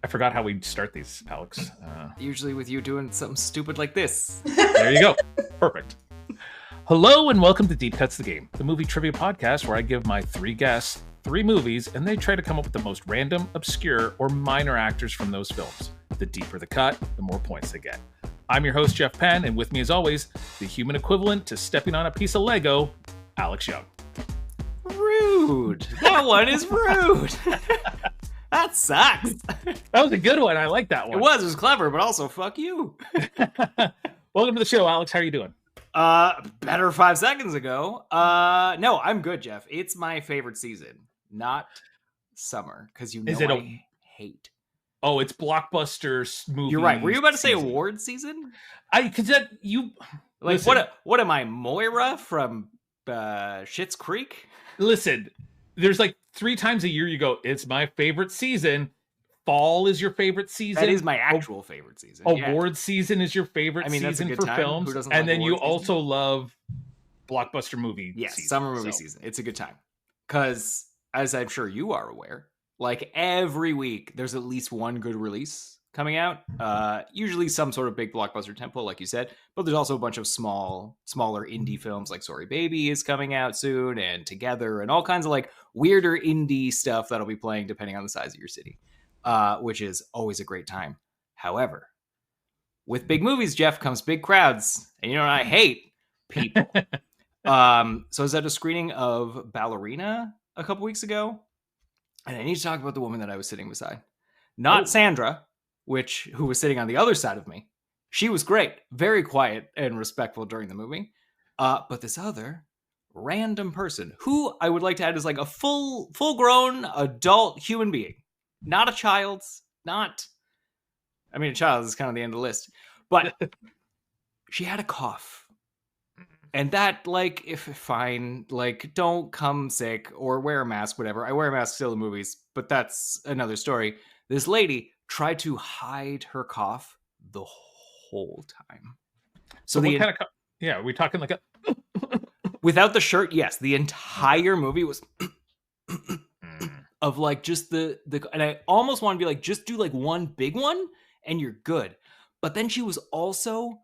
I forgot how we start these, Alex. Usually with you doing something stupid like this. There you go. Perfect. Hello and welcome to Deep Cuts the Game, the movie trivia podcast where I give my three guests three movies and they try to come up with the most random, obscure, or minor actors from those films. The deeper the cut, the more points they get. I'm your host, Jeff Penn, and with me as always, the human equivalent to stepping on a piece of Lego, Alex Young. Rude. That one is rude. That sucks. That was a good one. I like that one. It was clever, but also fuck you. Welcome to the show, Alex. How are you doing? Better 5 seconds ago. No, I'm good, Jeff. It's my favorite season, not summer, because you know I hate. Oh, it's blockbuster movie. You're right. Were you about to say award season? Because that you like listen, what am I, Moira from Schitt's Creek? Listen, there's like 3 times a year you go, it's my favorite season. Fall is your favorite season. That is my actual favorite season. Award season is your favorite season for films. And then you also love blockbuster movie season. Summer movie season. It's a good time. Because, as I'm sure you are aware, like every week, there's at least one good release coming out. Usually some sort of big blockbuster tentpole, like you said. But there's also a bunch of smaller indie films, like Sorry Baby is coming out soon, and Together, and all kinds of like weirder indie stuff that'll be playing depending on the size of your city. Which is always a great time. However, with big movies, Jeff, comes big crowds. And you know what I hate? People. So I was at a screening of Ballerina a couple weeks ago. And I need to talk about the woman that I was sitting beside. Not Sandra, who was sitting on the other side of me. She was great. Very quiet and respectful during the movie. But this other random person, who I would like to add is like a full-grown adult human being. Not a child, a child is kind of the end of the list, but she had a cough. And that, like, don't come sick or wear a mask, whatever. I wear a mask still in movies, but that's another story. This lady tried to hide her cough the whole time. So what kind of cough? Yeah, are we talking like a... Without the shirt, yes. The entire movie was... of like just the and I almost want to be like, just do like one big one and you're good. But then she was also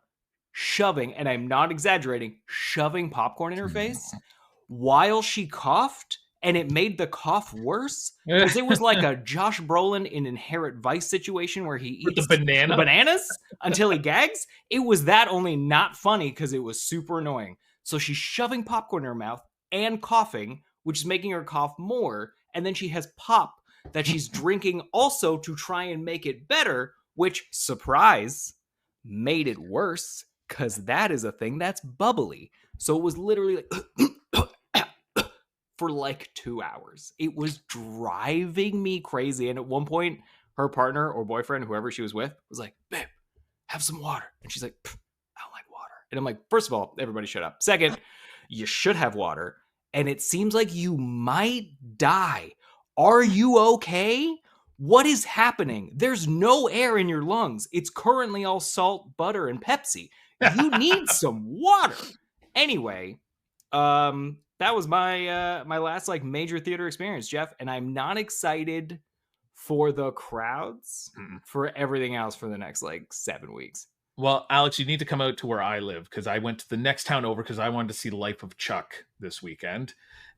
shoving, and I'm not exaggerating, shoving popcorn in her face while she coughed, and it made the cough worse because it was like a Josh Brolin in Inherent Vice situation where he eats the bananas until he gags. It was that, only not funny because it was super annoying. So she's shoving popcorn in her mouth and coughing, which is making her cough more. And then she has pop that she's drinking also to try and make it better, which, surprise, made it worse because that is a thing that's bubbly. So it was literally like for like 2 hours. It was driving me crazy. And at one point, her partner or boyfriend, whoever she was with, was like, babe, have some water. And she's like, I don't like water. And I'm like, first of all, everybody shut up. Second, you should have water. And it seems like you might die. Are you okay? What is happening? There's no air in your lungs. It's currently all salt, butter, and Pepsi. You need some water. Anyway, that was my my last like major theater experience, Jeff. And I'm not excited for the crowds for everything else for the next like 7 weeks. Well, Alex, you need to come out to where I live because I went to the next town over because I wanted to see Life of Chuck this weekend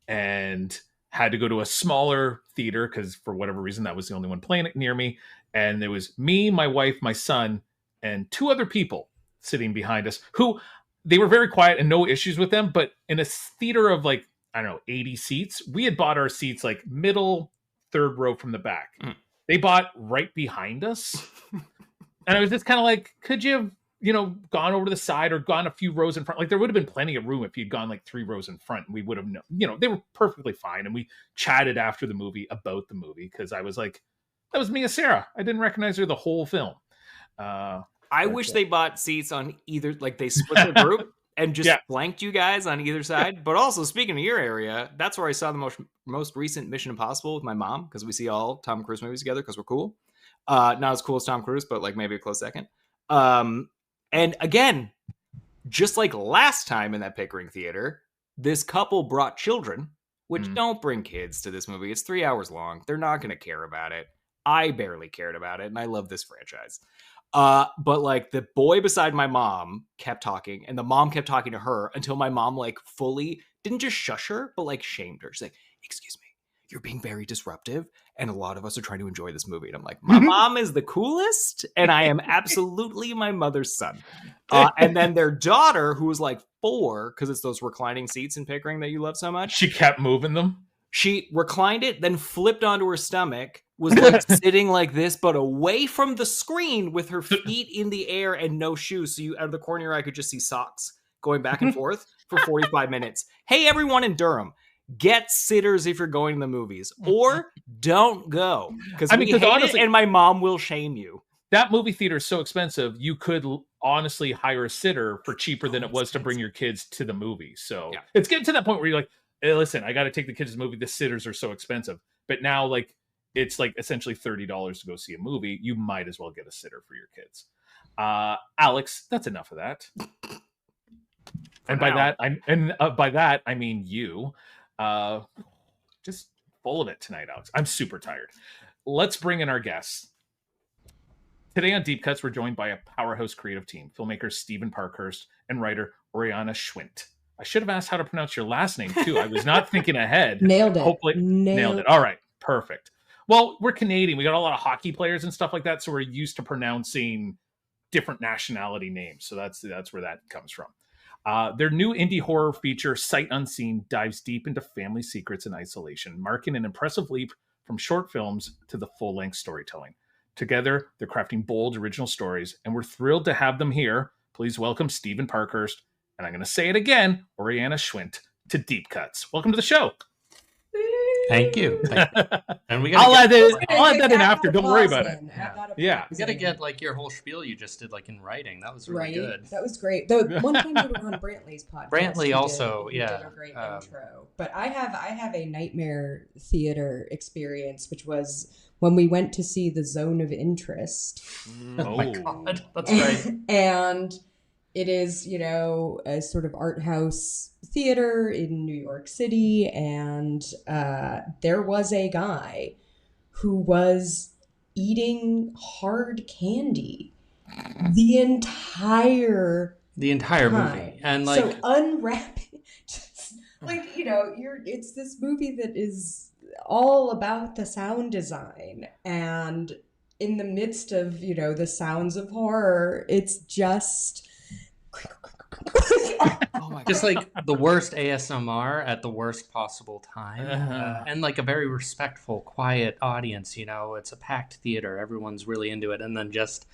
and had to go to a smaller theater because for whatever reason, that was the only one playing it near me. And there was me, my wife, my son, and 2 other people sitting behind us who they were very quiet and no issues with them. But in a theater of like, I don't know, 80 seats, we had bought our seats like middle, 3rd row from the back. They bought right behind us. And I was just kind of like, could you have, gone over to the side or gone a few rows in front? Like there would have been plenty of room if you'd gone like 3 rows in front. And we would have known, they were perfectly fine. And we chatted after the movie about the movie because I was like, that was Mia Sarah. I didn't recognize her the whole film. I wish they bought seats on either, like they split the group and just flanked you guys on either side. But also, speaking of your area, that's where I saw the most recent Mission Impossible with my mom because we see all Tom Cruise movies together because we're cool. Not as cool as Tom Cruise, but like maybe a close second. And again, just like last time in that Pickering theater, this couple brought children, which don't bring kids to this movie. It's 3 hours long. They're not going to care about it. I barely cared about it, and I love this franchise. But like the boy beside my mom kept talking, and the mom kept talking to her until my mom like fully didn't just shush her, but like shamed her. She's like, "Excuse me, you're being very disruptive, and a lot of us are trying to enjoy this movie." And I'm like, my mom is the coolest, and I am absolutely my mother's son. And then their daughter, who was like 4, because it's those reclining seats in Pickering that you love so much. She kept moving them. She reclined it, then flipped onto her stomach, was like sitting like this, but away from the screen with her feet in the air and no shoes. So you, out of the corner of your eye, could just see socks going back and forth for 45 minutes. Hey, everyone in Durham, get sitters if you're going to the movies, or don't go, because we hate honestly, it, and my mom will shame you. That movie theater is so expensive. You could honestly hire a sitter for cheaper than it was to bring your kids to the movie. So it's getting to that point where you're like, hey, listen, I got to take the kids to the movie. The sitters are so expensive. But now, like, it's like essentially $30 to go see a movie. You might as well get a sitter for your kids. Alex, that's enough of that. And by that I mean you. Just full of it tonight, Alex. I'm super tired. Let's bring in our guests. Today on Deep Cuts, we're joined by a powerhouse creative team, filmmaker Stephen Parkhurst and writer Oriana Schwindt. I should have asked how to pronounce your last name, too. I was not thinking ahead. Nailed it. Hopefully, nailed it. All right, perfect. Well, we're Canadian. We got a lot of hockey players and stuff like that, so we're used to pronouncing different nationality names. So that's where that comes from. Their new indie horror feature, Sight Unseen, dives deep into family secrets and isolation, marking an impressive leap from short films to the full-length storytelling. Together, they're crafting bold, original stories, and we're thrilled to have them here. Please welcome Stephen Parkhurst, and I'm going to say it again, Oriana Schwindt, to Deep Cuts. Welcome to the show. Thank you. And we I'll add that in after. Don't worry about it. Yeah. We got to get like your whole spiel you just did like in writing. That was really good. That was great. The one time we were on Brantley's podcast. Brantley also, did a great intro. But I have a nightmare theater experience, which was when we went to see The Zone of Interest. Oh my God. That's right. And it is, a sort of art house theater in New York City. And there was a guy who was eating hard candy the entire movie. And like, so unwrapping, just like, it's this movie that is all about the sound design. And in the midst of, the sounds of horror, it's just... oh my God. Just like the worst ASMR at the worst possible time. And like a very respectful, quiet audience, it's a packed theater. Everyone's really into it. And then just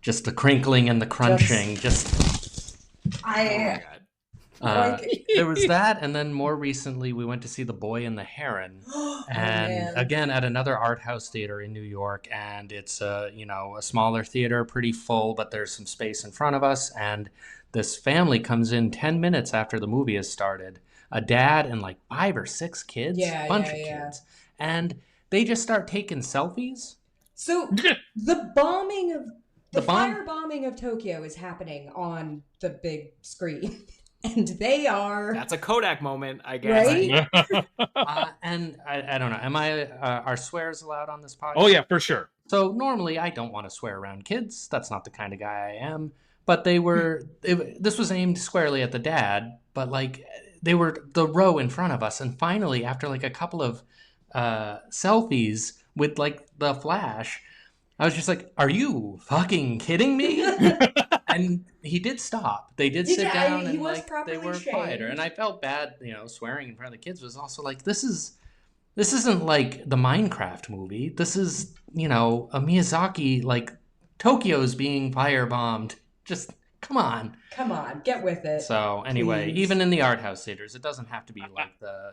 the crinkling and the crunching. There was that, and then more recently we went to see The Boy and the Heron, and again at another art house theater in New York, and it's a smaller theater, pretty full, but there's some space in front of us, and this family comes in 10 minutes after the movie has started, a dad and like 5 or 6 kids, bunch of kids, and they just start taking selfies. So the firebombing of Tokyo is happening on the big screen. And they are... That's a Kodak moment, I guess. Right? And I don't know. Am I... are swears allowed on this podcast? Oh, yeah, for sure. So normally I don't want to swear around kids. That's not the kind of guy I am. But they were... this was aimed squarely at the dad. But like, they were the row in front of us. And finally, after like a couple of selfies with like the flash, I was just like, are you fucking kidding me? And he did stop. They did sit down and like they were quieter. And I felt bad, swearing in front of the kids was also like, this isn't like the Minecraft movie. This is, a Miyazaki, like Tokyo's being firebombed. Just come on. Come on, get with it. So anyway, even in the art house theaters, it doesn't have to be like the,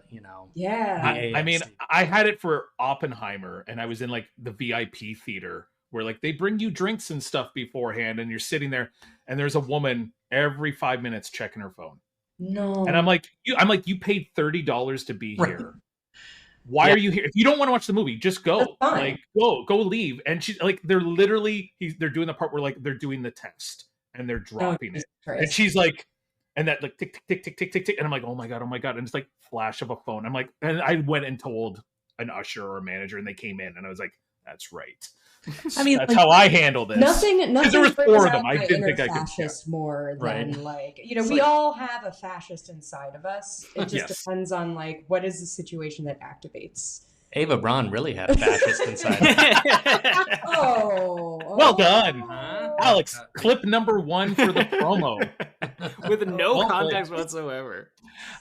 Yeah. I mean, I had it for Oppenheimer, and I was in like the VIP theater, where like they bring you drinks and stuff beforehand, and you're sitting there, and there's a woman every 5 minutes checking her phone. No. And I'm like, you paid $30 to be here. Why are you here? If you don't want to watch the movie, just go. Like, go leave. And she's like, they're doing the part where like they're doing the test and they're dropping it. Christ. And she's like, and that like tick, tick, tick, tick, tick, tick. And I'm like, oh my God. And it's like flash of a phone. I'm like, and I went and told an usher or a manager, and they came in, and I was like, That's right. I mean, That's how I handle this. Nothing there was brings 4 of out them. I my didn't inner think I could. fascist more than Right. like, It's we like- all have a fascist inside of us. It just Yes. depends on like what is the situation that activates. Ava Braun really had a fascist inside. Oh, Well done. Huh? Alex, clip number 1 for the promo. With no Well context played. whatsoever.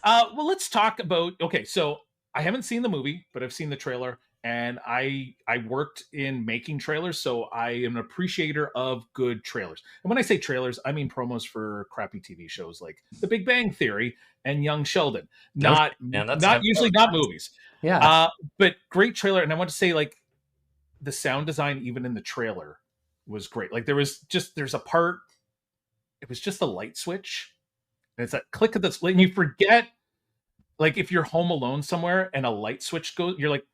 Well, let's talk about. Okay, so I haven't seen the movie, but I've seen the trailer, and I worked in making trailers, so I am an appreciator of good trailers. And when I say trailers, I mean promos for crappy TV shows like The Big Bang Theory and Young Sheldon. Not usually not movies. Yeah. But great trailer, and I want to say like the sound design even in the trailer was great. Like there's a part. It was just a light switch. And it's that click of this, and you forget, like if you're home alone somewhere and a light switch goes, you're like,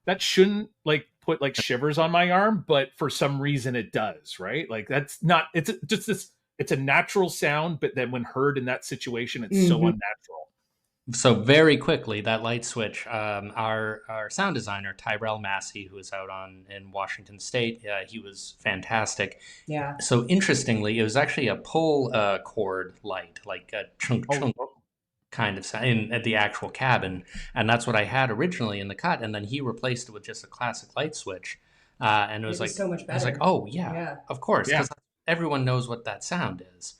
that shouldn't like put like shivers on my arm, but for some reason it does, right? Like that's not. It's just this. It's a natural sound, but then when heard in that situation, it's so unnatural. So very quickly, that light switch. Our sound designer Tyrell Massey, who is out in Washington State, he was fantastic. Yeah. So interestingly, it was actually a pull cord light, like a chunk kind of sound at the actual cabin, and that's what I had originally in the cut. And then he replaced it with just a classic light switch, and it was like so much better. I was like, oh yeah, of course, because everyone knows what that sound is.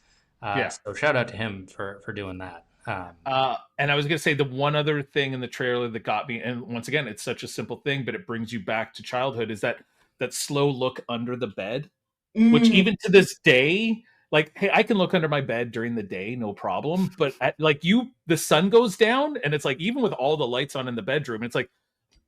So shout out to him for doing that. And I was going to say the one other thing in the trailer that got me, and once again, it's such a simple thing, but it brings you back to childhood, is that slow look under the bed, which even to this day, like, hey, I can look under my bed during the day, no problem. But the sun goes down, and it's like, even with all the lights on in the bedroom, it's like,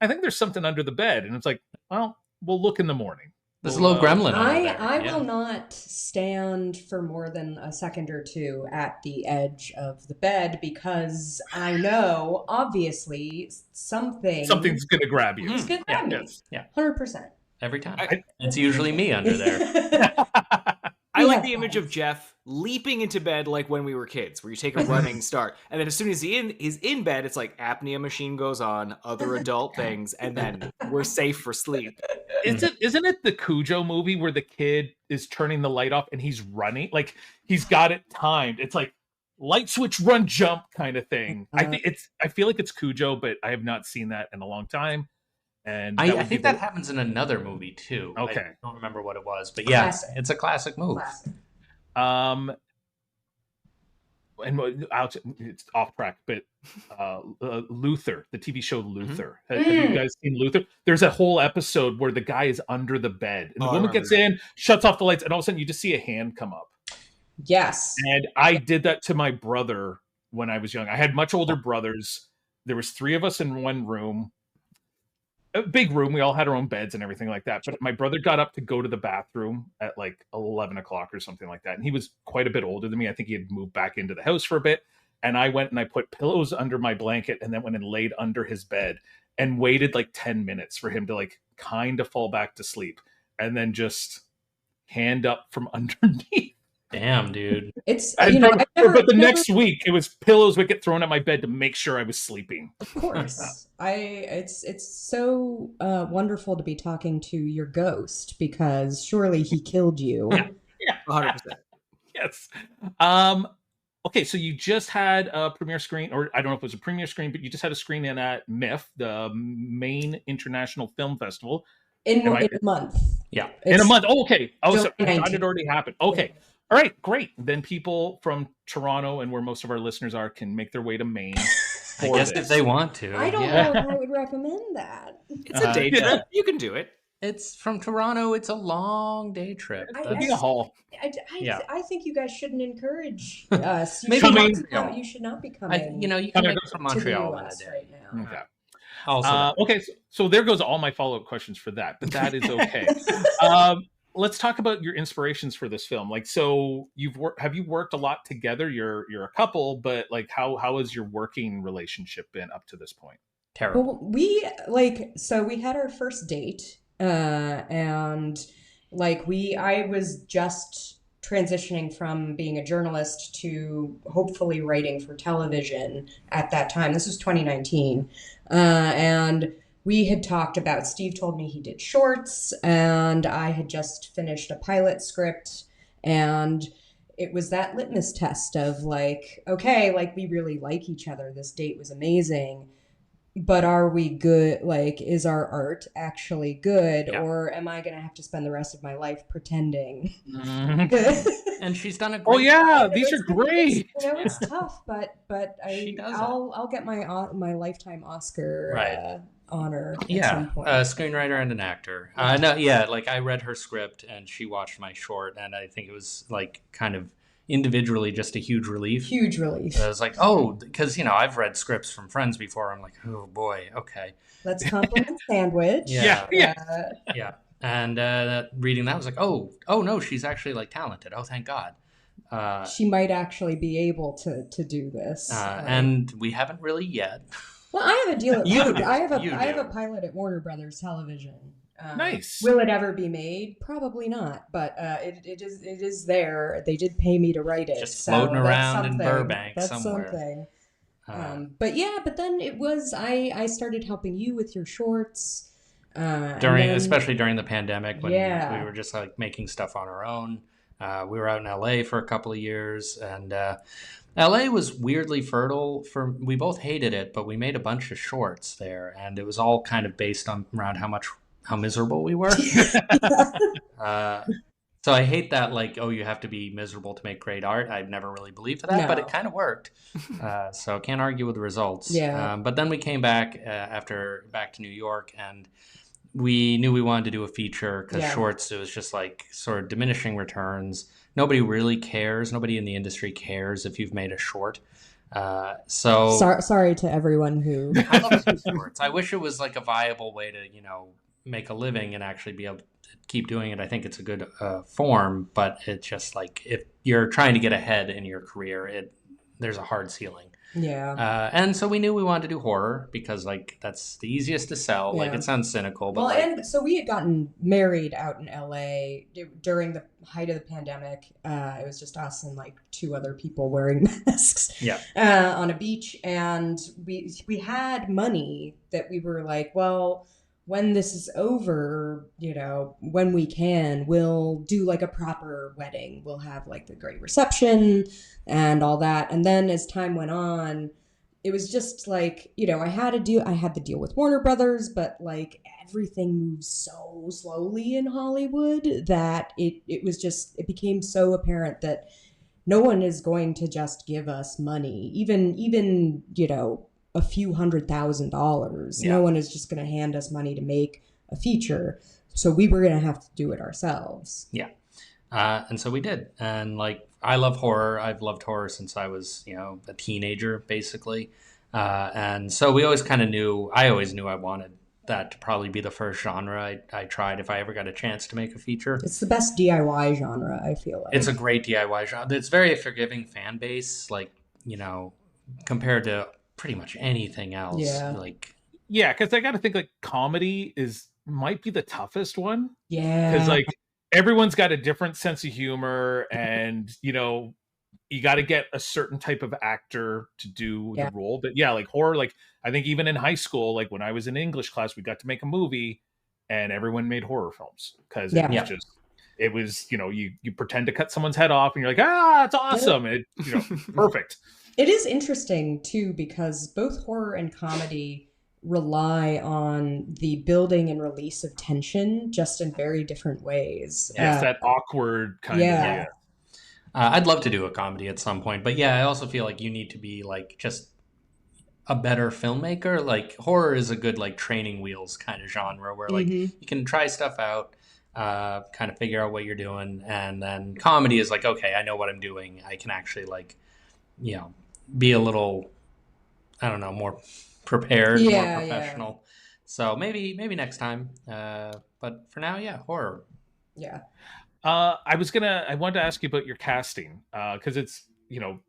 I think there's something under the bed, and it's like, well, we'll look in the morning. There's a little gremlin. I will not stand for more than a second or two at the edge of the bed because I know, obviously, something's going to grab you. It's going to grab me. Yeah. 100%. Every time. It's usually me under there. I like the image of Jeff leaping into bed like when we were kids, where you take a running start, and then as soon as he's in bed, it's like apnea machine goes on, other adult things, and then we're safe for sleep. Isn't it the Cujo movie where the kid is turning the light off and he's running? Like he's got it timed. It's like light switch, run, jump kind of thing. I feel like it's Cujo, but I have not seen that in a long time. And I think that happens in another movie too. Okay, I don't remember what it was, but yeah, it's a classic move. And it's off track, but Luther, the TV show Luther. Have you guys seen Luther? There's a whole episode where the guy is under the bed, and the woman gets in, shuts off the lights, and all of a sudden you just see a hand come up. Yes. And I did that to my brother when I was young. I had much older brothers. There was 3 of us in one room. A big room. We all had our own beds and everything like that. But my brother got up to go to the bathroom at like 11 o'clock or something like that. And he was quite a bit older than me. I think he had moved back into the house for a bit. And I went and I put pillows under my blanket and then went and laid under his bed and waited like 10 minutes for him to like kind of fall back to sleep. And then just hand up from underneath. Damn, dude. It's but the next week it was pillows would get thrown at my bed to make sure I was sleeping. Of course. It's so wonderful to be talking to your ghost because surely he killed you. Yeah. 100%. Yes. Okay, so you just had a premiere screen, or I don't know if it was a premiere screen, but you just had a screen in at MIF, the Maine International Film Festival. In a month. Yeah. In a month. Oh, okay. Oh, so July I thought 19th. it already happened. Okay. Yeah. All right, great. Then people from Toronto and where most of our listeners are can make their way to Maine. I guess if they want to. I don't know if I would recommend that. It's a day trip. You can do it. It's from Toronto. It's a long day trip. It'd be a haul. I think you guys shouldn't encourage us. Maybe You should not be coming. you can make it from Montreal in a day. Right now. Okay. Also, okay, so there goes all my follow-up questions for that, but that is okay. Let's talk about your inspirations for this film. Like, so have you worked a lot together? You're a couple, but like, how has your working relationship been up to this point? Terrible. Well, we had our first date, and I was just transitioning from being a journalist to hopefully writing for television at that time. This was 2019, and we had talked about, Steve told me he did shorts, and I had just finished a pilot script, and it was that litmus test of like, okay, like we really like each other. This date was amazing, but are we good? Like, is our art actually good, Yeah. or am I going to have to spend the rest of my life pretending? And she's done a Oh great yeah, job. these are great. It's tough, but She does I'll get my lifetime Oscar Right. honor at Yeah, some point. a screenwriter and an actor. No, yeah, like I read her script and she watched my short, and I think it was like kind of individually just a huge relief. Huge relief. I was like, oh, because I've read scripts from friends before. I'm like, oh boy, okay, Let's compliment Sandwich. Yeah. Yeah. yeah. And reading that was like, oh no, she's actually like talented. Oh, thank God. She might actually be able to do this. And we haven't really yet. Well, I have a deal. You do. I have You a do. pilot at Warner Brothers Television. Nice. Will it ever be made? Probably not. But it is there. They did pay me to write it. Just so floating that's around in something. Burbank That's somewhere. something. But then it was I started helping you with your shorts. Especially during the pandemic when Yeah. we were just like making stuff on our own. We were out in LA for a couple of years, and LA was weirdly fertile we both hated it, but we made a bunch of shorts there, and it was all kind of based on around how miserable we were. So I hate that, like, oh, you have to be miserable to make great art. I've never really believed that, but No. it kind of worked. So can't argue with the results. Yeah. But then we came back back to New York, and we knew we wanted to do a feature because shorts, it was just like sort of diminishing returns. Nobody really cares. Nobody in the industry cares if you've made a short. Sorry to everyone who. I love shorts. I wish it was like a viable way to, make a living and actually be able to keep doing it. I think it's a good form, but it's just like if you're trying to get ahead in your career, there's a hard ceiling. Yeah. And so we knew we wanted to do horror because like that's the easiest to sell. Yeah. Like it sounds cynical, but Well, and so we had gotten married out in LA during the height of the pandemic. It was just us and like two other people wearing masks. Yeah. On a beach, and we had money that we were like, well, when this is over, when we can, we'll do like a proper wedding. We'll have like the great reception and all that. And then as time went on, it was just like, I had the deal with Warner Brothers, but like everything moves so slowly in Hollywood that it became so apparent that no one is going to just give us money, even a few $100,000. Yeah. No one is just going to hand us money to make a feature. So we were going to have to do it ourselves. Yeah. And so we did. And like, I love horror. I've loved horror since I was, a teenager, basically. And so we always kind of I always knew I wanted that to probably be the first genre I tried if I ever got a chance to make a feature. It's the best DIY genre, I feel like. It's a great DIY genre. It's very forgiving fan base, like, compared to pretty much anything else. Yeah. Yeah, because I got to think like comedy might be the toughest one. Yeah. Because like everyone's got a different sense of humor, and you got to get a certain type of actor to do the role. But yeah, like horror, like I think even in high school, like when I was in English class, we got to make a movie, and everyone made horror films because it was you pretend to cut someone's head off, and you're like, it's awesome, and perfect. It is interesting too because both horror and comedy rely on the building and release of tension just in very different ways. Yes, that awkward kind of. Yeah. I'd love to do a comedy at some point, but I also feel like you need to be like just a better filmmaker. Like horror is a good like training wheels kind of genre where like you can try stuff out, kind of figure out what you're doing, and then comedy is like, okay, I know what I'm doing. I can actually like, be a little, I don't know, more prepared, more professional. So maybe next time. But for now, horror. Yeah. I wanted to ask you about your casting because it's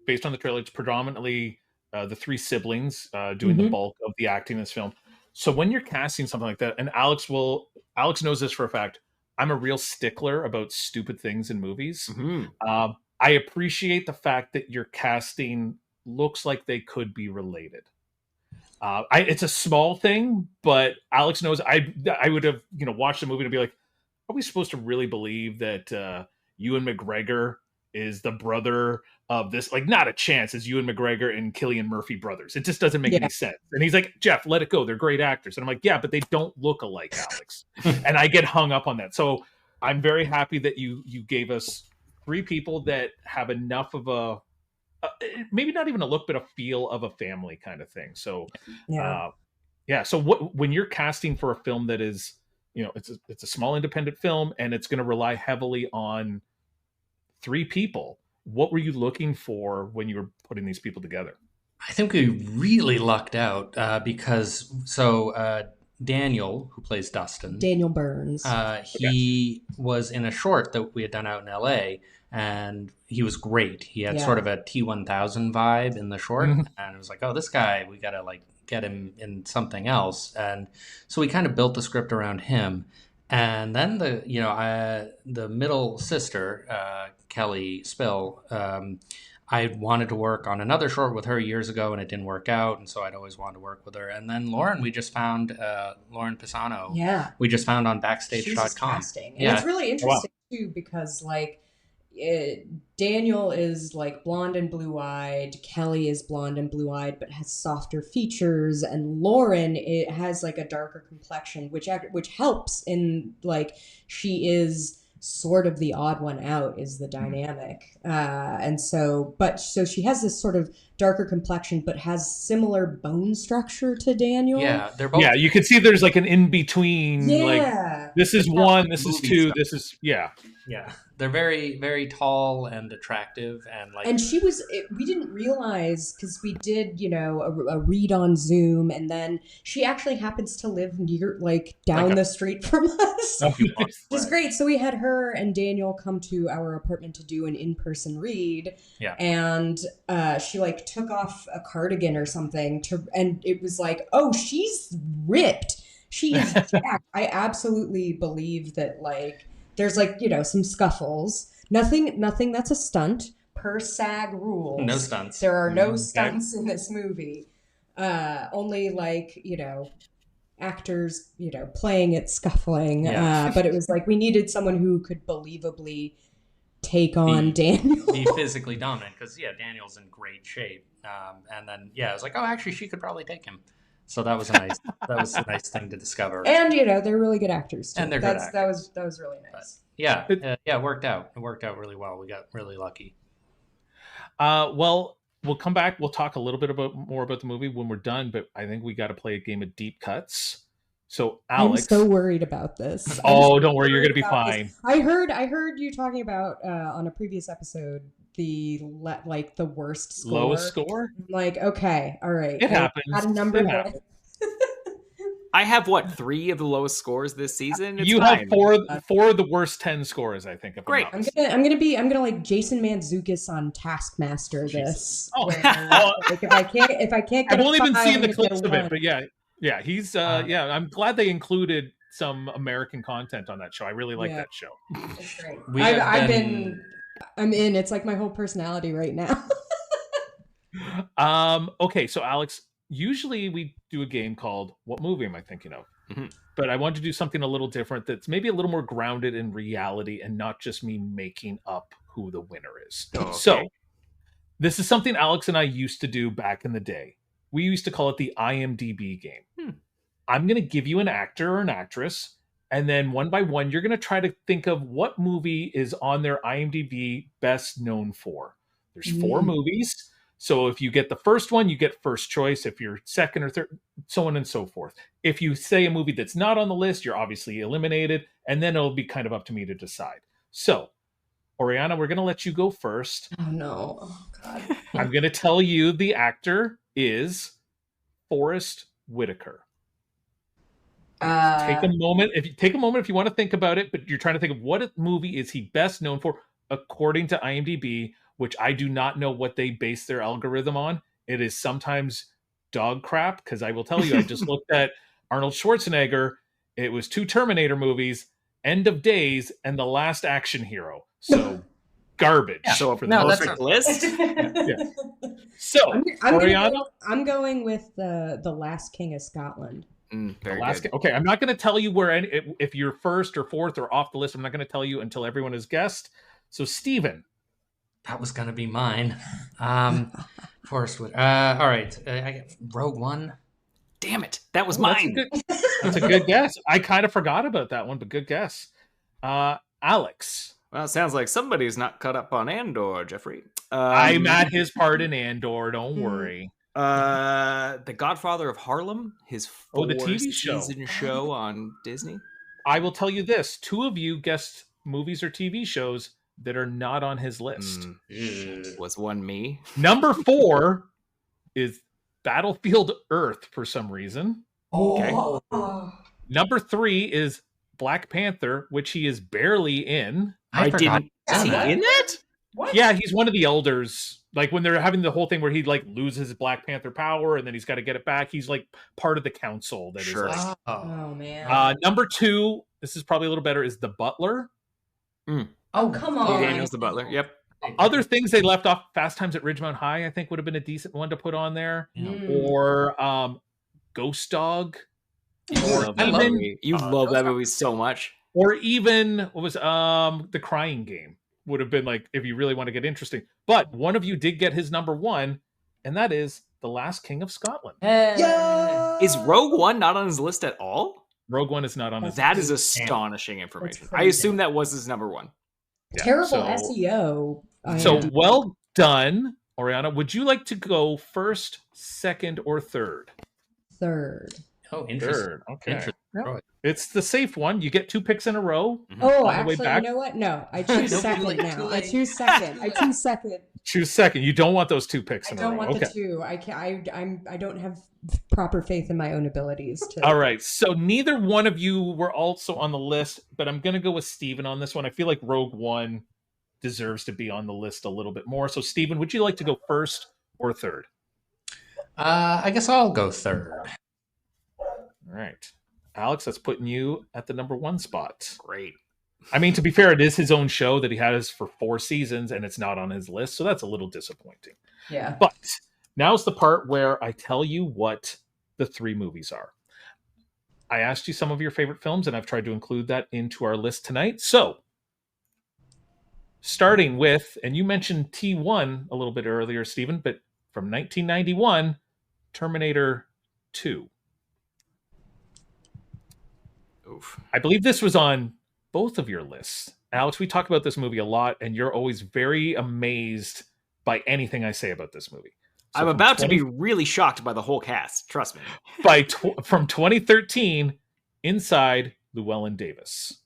based on the trailer. It's predominantly the three siblings doing the bulk of the acting in this film. So when you're casting something like that, and Alex knows this for a fact, I'm a real stickler about stupid things in movies. I appreciate the fact that your casting looks like they could be related. It's a small thing, but Alex knows I would have watched the movie and be like, are we supposed to really believe that Ewan McGregor is the brother of this? Like, not a chance. Is Ewan McGregor and Cillian Murphy brothers? It just doesn't make any sense. And he's like, Jeff, let it go. They're great actors. And I'm like, yeah, but they don't look alike, Alex. And I get hung up on that. So I'm very happy that you gave us 3 people that have enough of a maybe not even a look, but a feel of a family kind of thing. So, So when you're casting for a film that is, it's a small independent film and it's going to rely heavily on 3 people, what were you looking for when you were putting these people together? I think we really lucked out because Daniel, who plays Dustin, Daniel Burns, he was in a short that we had done out in LA, and he was great. He had sort of a T-1000 vibe in the short, and it was like, oh, this guy, we gotta like get him in something else. And so we kind of built the script around him. And then the middle sister, Kelly Spill, I wanted to work on another short with her years ago, and it didn't work out. And so I'd always wanted to work with her. And then Lauren, we just found Lauren Pisano. Yeah. We just found on Backstage.com. And it's really interesting, too, because, like, Daniel is, like, blonde and blue-eyed. Kelly is blonde and blue-eyed, but has softer features. And Lauren, it has, like, a darker complexion, which helps in, like, she is sort of the odd one out is the dynamic. So she has this sort of darker complexion, but has similar bone structure to Daniel. Yeah, they're both. Yeah, you can see there's like an in between. Yeah. Like, this is 1, this is 2, stuff. this is Yeah, they're very, very tall and attractive, and she was. We didn't realize because we did, a read on Zoom, and then she actually happens to live near, like, down the street from us, which is great. So we had her and Daniel come to our apartment to do an in-person read. Yeah, and she like took off a cardigan or something and it was like, oh, she's ripped. She is jacked. I absolutely believe that, like, there's, like, some scuffles. Nothing that's a stunt per SAG rules. No stunts. There are no stunts in this movie. Only, like, actors, playing it scuffling. Yeah. But it was like we needed someone who could believably take on Daniel. Be physically dominant, because Daniel's in great shape. And then I was like, oh, actually, she could probably take him. So that was a nice thing to discover. And they're really good actors too. And they're good actors. That was really nice. But, it worked out. It worked out really well. We got really lucky. Well, we'll come back. We'll talk a little bit more about the movie when we're done. But I think we got to play a game of deep cuts. So, Alex, I'm so worried about this. Oh, don't worry, you're gonna be fine. I heard you talking about on a previous episode the worst score. Lowest score? I'm like, okay, all right. It happens. Had a number It happens. I have 3 of the lowest scores this season. It's you fine. have 4 of the worst 10 scores, I think. Great. I'm gonna like Jason Mantzoukas on Taskmaster this. Oh. Like if I can't get I've only been 5, seeing I'm the gonna clips get of a it, 1. but yeah, he's I'm glad they included some American content on that show. I really like that show. It's great. I'm in. It's like my whole personality right now. Okay, so Alex, usually we do a game called What Movie Am I Thinking Of? Mm-hmm. But I wanted to do something a little different that's maybe a little more grounded in reality and not just me making up who the winner is. Okay. So this is something Alex and I used to do back in the day. We used to call it the IMDb game. I'm going to give you an actor or an actress, and then one by one, you're going to try to think of what movie is on their IMDb best known for. There's 4 movies. So if you get the first one, you get first choice. If you're second or third, so on and so forth. If you say a movie that's not on the list, you're obviously eliminated, and then it'll be kind of up to me to decide. So, Oriana, we're going to let you go first. Oh, no. Oh, God. I'm going to tell you the actor is Forrest Whitaker. Take a moment if you want to think about it, but you're trying to think of what movie is he best known for according to IMDb, which I do not know what they base their algorithm on. It is sometimes dog crap, because I will tell you, I just looked at Arnold Schwarzenegger. It was 2 Terminator movies, End of Days, and The Last Action Hero. So garbage. Yeah. So for a the No, that's perfect not- list. So, Oriana, I'm going with the Last King of Scotland. Very last good. okay, I'm not going to tell you where if you're first or fourth or off the list. I'm not going to tell you until everyone has guessed. So, Steven. That was gonna be mine. Forrest Wood. All right. I get Rogue One. Damn it, that was Oh, mine. That's a good guess. I kind of forgot about that one, but good guess. Alex. Well, it sounds like somebody's not caught up on Andor, Jeffrey. I'm at his part in Andor. Don't worry. The Godfather of Harlem, his the TV show. season show on Disney. I will tell you this: 2 of you guessed movies or TV shows that are not on his list. Was one me? Number 4 is Battlefield Earth for some reason. Oh. Number 3 is Black Panther, which he is barely in. I forgot didn't. Is he that. in that? What? Yeah, he's one of the elders. Like when they're having the whole thing where he like loses his Black Panther power and then he's got to get it back. He's like part of the council that is Sure. like. Oh man. Number 2, this is probably a little better, is The Butler. Oh come on. Daniel's the Butler. Yep. Other things they left off, Fast Times at Ridgemont High, I think would have been a decent one to put on there. Or Ghost Dog. You love that movie so much. Or even what was The Crying Game would have been like if you really want to get interesting. But one of you did get his number 1, and that is The Last King of Scotland. Yeah. Is Rogue One not on his list at all? Rogue One is not on his That list. is astonishing information. crazy. I assume that was his number 1. Yeah, Terrible so- SEO. So well done, Oriana. Would you like to go first, second, or third? Third. Oh, interesting. Third. Okay. Interesting. Yeah. It's the safe one. You get 2 picks in a row. Oh, On the way actually, back. you know what? No, I choose Don't be second late, now. too I late. choose second. I choose second. Choose second. You don't want those 2 picks I in a don't row. want Okay. the 2. I can't. I don't have proper faith in my own abilities to. All right. So neither one of you were also on the list, but I'm going to go with Steven on this one. I feel like Rogue One deserves to be on the list a little bit more. So Steven, would you like to go first or third? I guess I'll go third. All right. Alex, that's putting you at the number 1 spot. Great. I mean, to be fair, it is his own show that he has for 4 seasons, and it's not on his list, so that's a little disappointing. Yeah. But now's the part where I tell you what the 3 movies are. I asked you some of your favorite films, and I've tried to include that into our list tonight. So, starting with, and you mentioned T1 a little bit earlier, Stephen, but from 1991, Terminator 2. Oof. I believe this was on both of your lists. Alex, we talk about this movie a lot, and you're always very amazed by anything I say about this movie. So I'm from about to be really shocked by the whole cast. Trust me. From 2013, Inside Llewellyn Davis.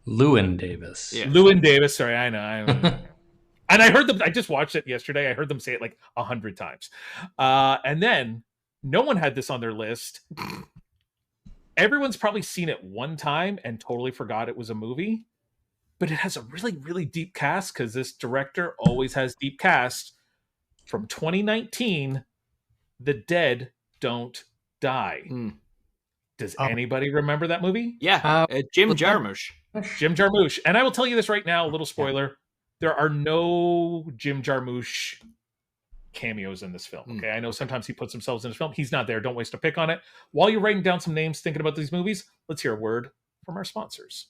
Lewin Davis. Yeah. Llewyn Davis, sorry, I know. And I heard them, I just watched it yesterday. I heard them say it like 100 times. And then no one had this on their list. Everyone's probably seen it one time and totally forgot it was a movie. But it has a really, really deep cast because this director always has deep cast. From 2019, The Dead Don't Die. Does anybody remember that movie? Yeah. Jim Jarmusch. Jim Jarmusch. And I will tell you this right now, a little spoiler. There are no Jim Jarmusch cameos in this film. Okay, I know sometimes he puts himself in his film. He's not there. Don't waste a pick on it. While you're writing down some names, thinking about these movies, let's hear a word from our sponsors.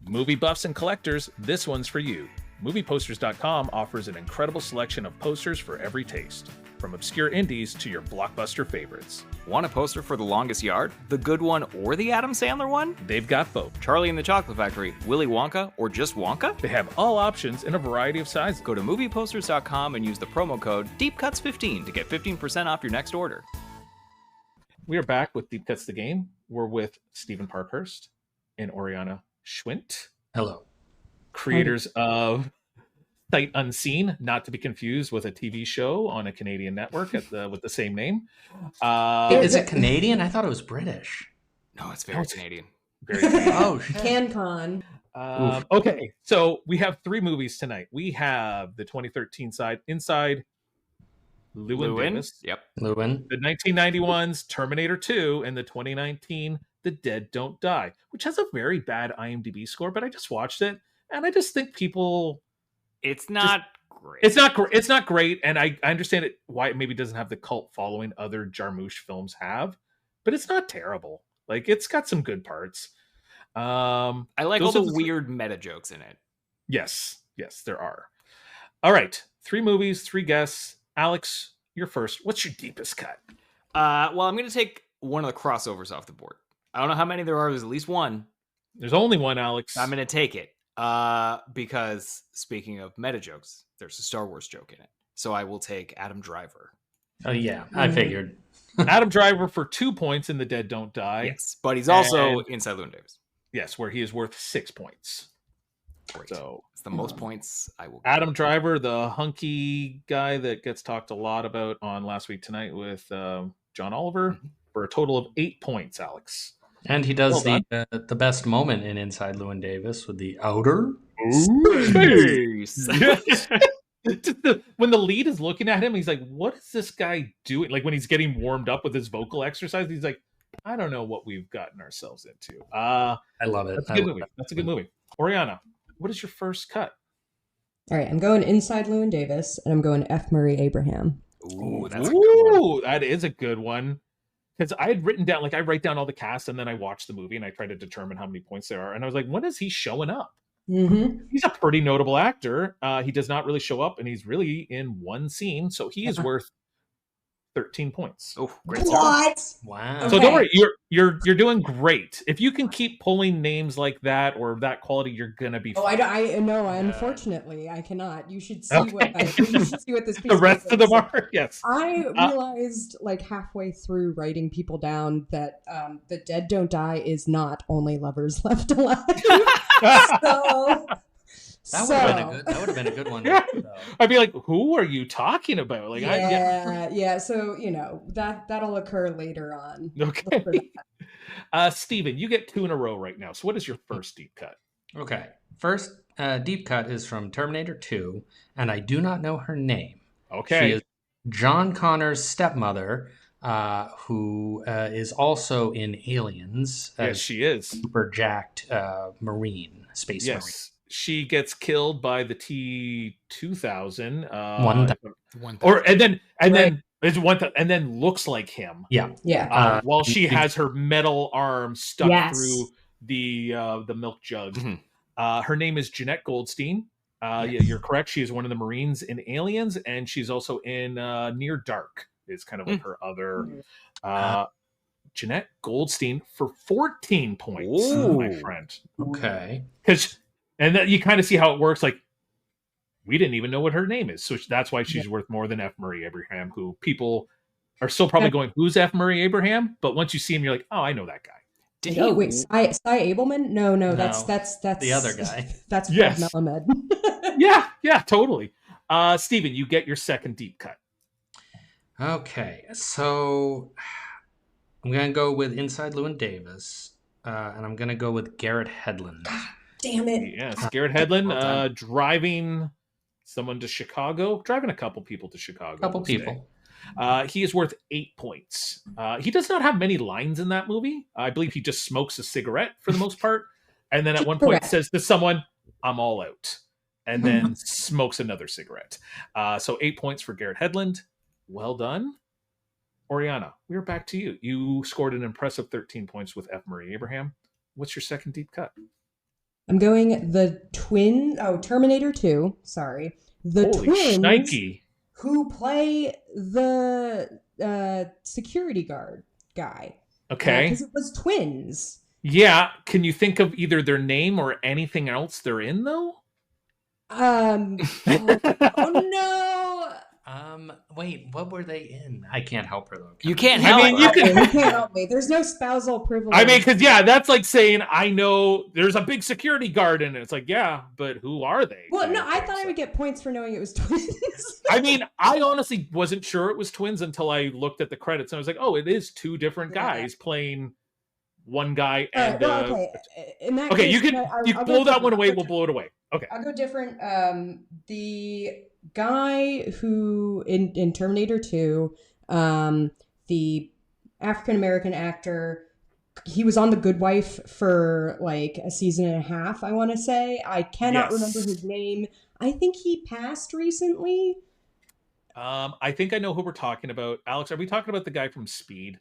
Movie buffs and collectors, this one's for you. MoviePosters.com offers an incredible selection of posters for every taste, from obscure indies to your blockbuster favorites. Want a poster for The Longest Yard, the good one, or the Adam Sandler one? They've got both. Charlie and the Chocolate Factory, Willy Wonka, or just Wonka? They have all options in a variety of sizes. Go to MoviePosters.com and use the promo code DeepCuts15 to get 15% off your next order. We are back with Deep Cuts the Game. We're with Stephen Parkhurst and Oriana Schwindt. Hello. Creators of Sight Unseen, not to be confused with a TV show on a Canadian network with the same name. Is it Canadian? I thought it was British. No, it's very Canadian. Very Canadian. Oh, shit. CanCon. Okay, so we have 3 movies tonight. We have the 2013 side, Inside Llewyn Davis. Yep. Lewin. The 1991's Terminator 2 and the 2019 The Dead Don't Die, which has a very bad IMDb score, but I just watched it and I just think people It's not great. It's not great, and I understand it why it maybe doesn't have the cult following other Jarmusch films have, but it's not terrible. Like, it's got some good parts. I like all those the are weird meta jokes in it. Yes, there are. All right, 3 movies, 3 guests. Alex, you're first. What's your deepest cut? Well, I'm going to take one of the crossovers off the board. I don't know how many there are. There's at least one. There's only one, Alex. I'm going to take it. Because speaking of meta jokes, there's a Star Wars joke in it. So I will take Adam Driver. Oh, yeah. I figured. Adam Driver for 2 points in The Dead Don't Die. Yes, but he's also inside Llewyn Davis. Yes, where he is worth 6 points. Great. So it's the most points I will get. Adam Driver, the hunky guy that gets talked a lot about on Last Week Tonight with John Oliver, for a total of 8 points, Alex. And he does the best moment in Inside Llewyn Davis with the outer space. When the lead is looking at him, he's like, what is this guy doing? Like, when he's getting warmed up with his vocal exercise, he's like, I don't know what we've gotten ourselves into. I love it. That's a good movie. That's a good movie. Oriana, what is your first cut? All right, I'm going Inside Llewyn Davis, and I'm going F. Murray Abraham. Ooh, that's a good one. That is a good one. Because I had written down, like, I write down all the cast, and then I watch the movie, and I try to determine how many points there are. And I was like, when is he showing up? Mm-hmm. He's a pretty notable actor. He does not really show up, and he's really in one scene, so he is worth 13 points. Oh, great! What? Wow! So don't worry, you're doing great. If you can keep pulling names like that or that quality, you're gonna be. Oh, I know. Unfortunately, I cannot. You should see what this. Piece The rest of them are. Yes. I realized like halfway through writing people down that The Dead Don't Die is not Only Lovers Left Alive. That would have been a good one. Yeah. I'd be like, who are you talking about? Like, yeah. So that'll occur later on. Okay. Steven, you get 2 in a row right now. So what is your first deep cut? Okay. First deep cut is from Terminator 2, and I do not know her name. Okay. She is John Connor's stepmother, who is also in Aliens. Yes, she is. Super jacked Marine, space Marine. She gets killed by the T-2000. And then looks like him. Yeah. While she has her metal arm stuck through the milk jug. Mm-hmm. Her name is Jeanette Goldstein. Yeah, you're correct. She is one of the Marines in Aliens, and she's also in Near Dark. Is kind of like her other. Jeanette Goldstein for 14 points, my friend. Okay. And then you kind of see how it works. Like, we didn't even know what her name is. So that's why she's worth more than F. Murray Abraham, who people are still probably going, who's F. Murray Abraham? But once you see him, you're like, oh, I know that guy. Wait, Cy Abelman? No, that's the other guy. That's Fred Melamed. yeah, totally. Steven, you get your second deep cut. Okay, so I'm going to go with Inside Llewyn Davis, and I'm going to go with Garrett Hedlund. Damn it. Yes, Garrett Hedlund driving someone to Chicago, driving a couple people to Chicago. He is worth 8 points. He does not have many lines in that movie. I believe he just smokes a cigarette for the most part. And then at one point says to someone, I'm all out. And then smokes another cigarette. So 8 points for Garrett Hedlund. Well done. Oriana, we're back to you. You scored an impressive 13 points with F. Murray Abraham. What's your second deep cut? I'm going Terminator 2. Sorry. The Holy twins shnikey. Who play the security guard guy. Okay. Because it was twins. Yeah. Can you think of either their name or anything else they're in, though? Oh no. Wait, what were they in? I can't help her though. You can't help. You can't help me. There's no spousal privilege. I mean, because that's like saying I know there's a big security guard in it. It's like, yeah, but who are they? Well, no, I thought I would get points for knowing it was twins. I mean, I honestly wasn't sure it was twins until I looked at the credits and I was like, oh, it is 2 different guys playing one guy. And okay. In that okay, case, you blow that one away. We'll blow it away. Okay, I'll go different. The guy who in Terminator 2, the African American actor, he was on The Good Wife for like a season and a half, I want to say. I cannot remember his name. I think he passed recently. I think I know who we're talking about. Alex, are we talking about the guy from Speed?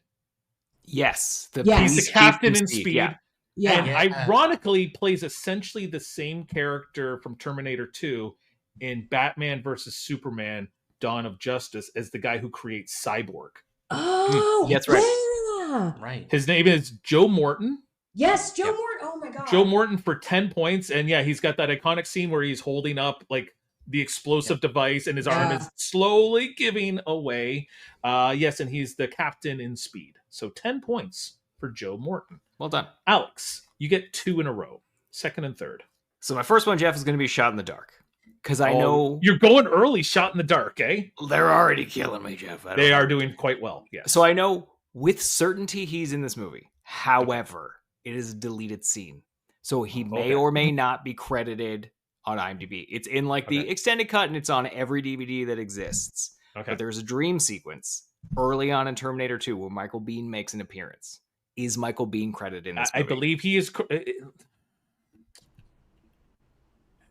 Yes, Yes. He's police the chief captain from in Speed. Yeah. Yeah. And Yeah. ironically plays essentially the same character from Terminator 2 in Batman versus Superman Dawn of Justice as the guy who creates Cyborg. Oh, That's right. yeah. Right. His name is Joe Morton. Yes, Joe Yep. Morton. Oh my god. Joe Morton for 10 points. And yeah, he's got that iconic scene where he's holding up like the explosive device and his arm Yeah. is slowly giving away. Yes, and he's the captain in Speed. So 10 points for Joe Morton. Well done. Alex, you get 2 in a row, second and third. So my first one, Jeff, is going to be Shot in the Dark. Because I know You're going early, Shot in the Dark, eh? they're already killing me, Jeff. They are doing quite well, yes. So I know with certainty he's in this movie. However, it is a deleted scene. So he may or may not be credited on IMDb. It's in like the extended cut and it's on every DVD that exists. Okay. But there's a dream sequence early on in Terminator 2 where Michael Biehn makes an appearance. Is Michael Biehn credited in this movie? I believe he is.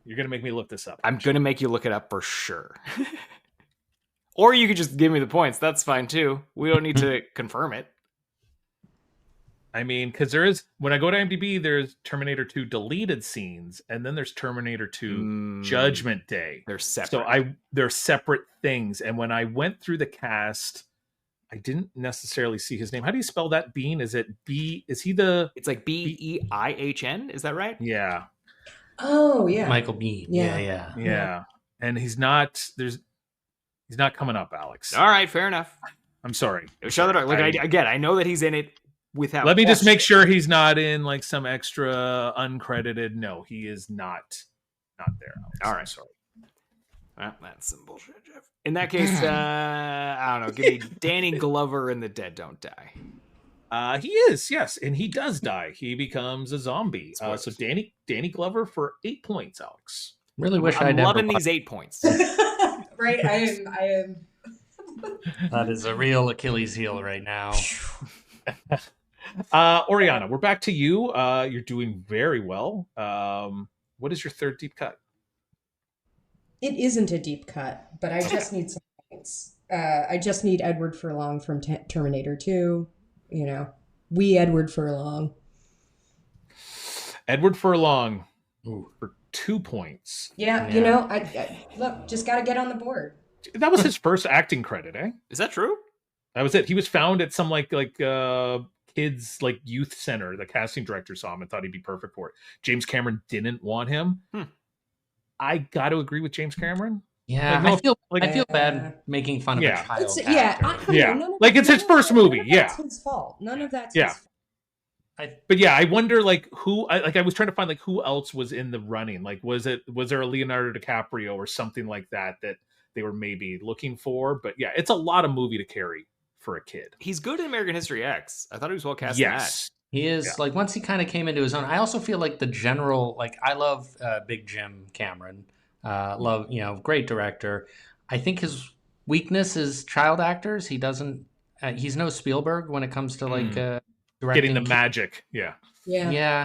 You're going to make me look this up. I'm going to make you look it up for sure. Or you could just give me the points. That's fine too. We don't need to confirm it. I mean, because there is, when I go to IMDb, there's Terminator 2 deleted scenes, and then there's Terminator 2 Judgment Day. They're separate. So they're separate things. And when I went through the cast, I didn't necessarily see his name. How do you spell that? Bean? Is it B? Is he the? It's like Beihn. Is that right? Yeah. Oh yeah. Michael Biehn. Yeah. Yeah. And he's not coming up, Alex. All right, fair enough. I'm sorry. Shut it up. Look, again, I know that he's in it without. Let me just make sure he's not in like some extra uncredited. No, he is not there. Alex. All I'm right. sorry. Well, that's some bullshit, Jeff. In that case, I don't know. Give me Danny Glover in The Dead Don't Die. He is, yes, and he does die. He becomes a zombie. So Danny Glover for 8 points, Alex. Really wish I'm I'd never loving watched- these 8 points. Right. I am. That is a real Achilles heel right now. Oriana, we're back to you. You're doing very well. What is your third deep cut? It isn't a deep cut, but I just need some points. I just need Edward Furlong from Terminator 2. You know, Edward Furlong. Edward Furlong Ooh. for 2 points. Yeah, you know, I look, just got to get on the board. That was his first acting credit, eh? Is that true? That was it. He was found at some like kids like youth center. The casting director saw him and thought he'd be perfect for it. James Cameron didn't want him. I got to agree with James Cameron. Yeah, I feel bad making fun of a child actor. Like it's his first movie. That's his fault. None of that's his fault. But yeah, I wonder like who. I was trying to find like who else was in the running. Like was there a Leonardo DiCaprio or something like that they were maybe looking for? But yeah, it's a lot of movie to carry for a kid. He's good in American History X. I thought he was well cast Yes. in that. He is like once he kind of came into his own. I also feel like the general I love Big Jim Cameron. Love, great director. I think his weakness is child actors. He doesn't. He's no Spielberg when it comes to directing. Getting the magic. Yeah.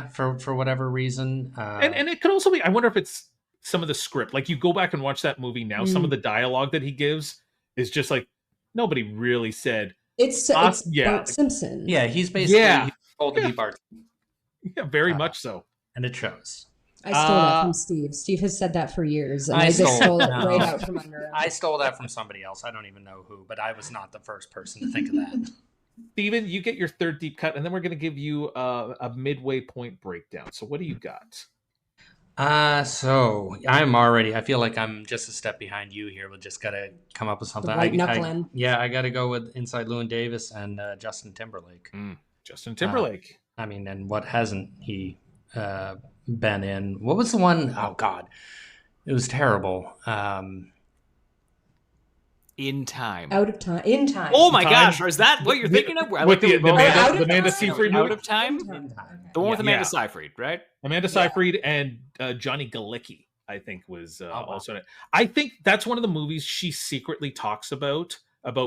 For whatever reason. And it could also be. I wonder if it's some of the script. Like you go back and watch that movie now. Some of the dialogue that he gives is just like nobody really said. It's Bart Simpson. Yeah, he's basically told to be Bart. Yeah, very much so. And it shows. I stole that from Steve. Steve has said that for years, and I just stole it right out from under him. I stole that from somebody else. I don't even know who, but I was not the first person to think of that. Steven, you get your third deep cut, and then we're going to give you a midway point breakdown. So what do you got? So I feel like I'm just a step behind you here. We just got to come up with something. I got to go with Inside Llewyn Davis and Justin Timberlake. Justin Timberlake. And what hasn't he been in? What was the one? Oh God, it was terrible. In Time. Out of Time. In Time. Oh my gosh, is that what you're thinking of? With the Amanda Seyfried movie? Out of Time? The one with Amanda Seyfried, right? Amanda Seyfried and Johnny Galecki, I think, was also in it. I think that's one of the movies she secretly talks about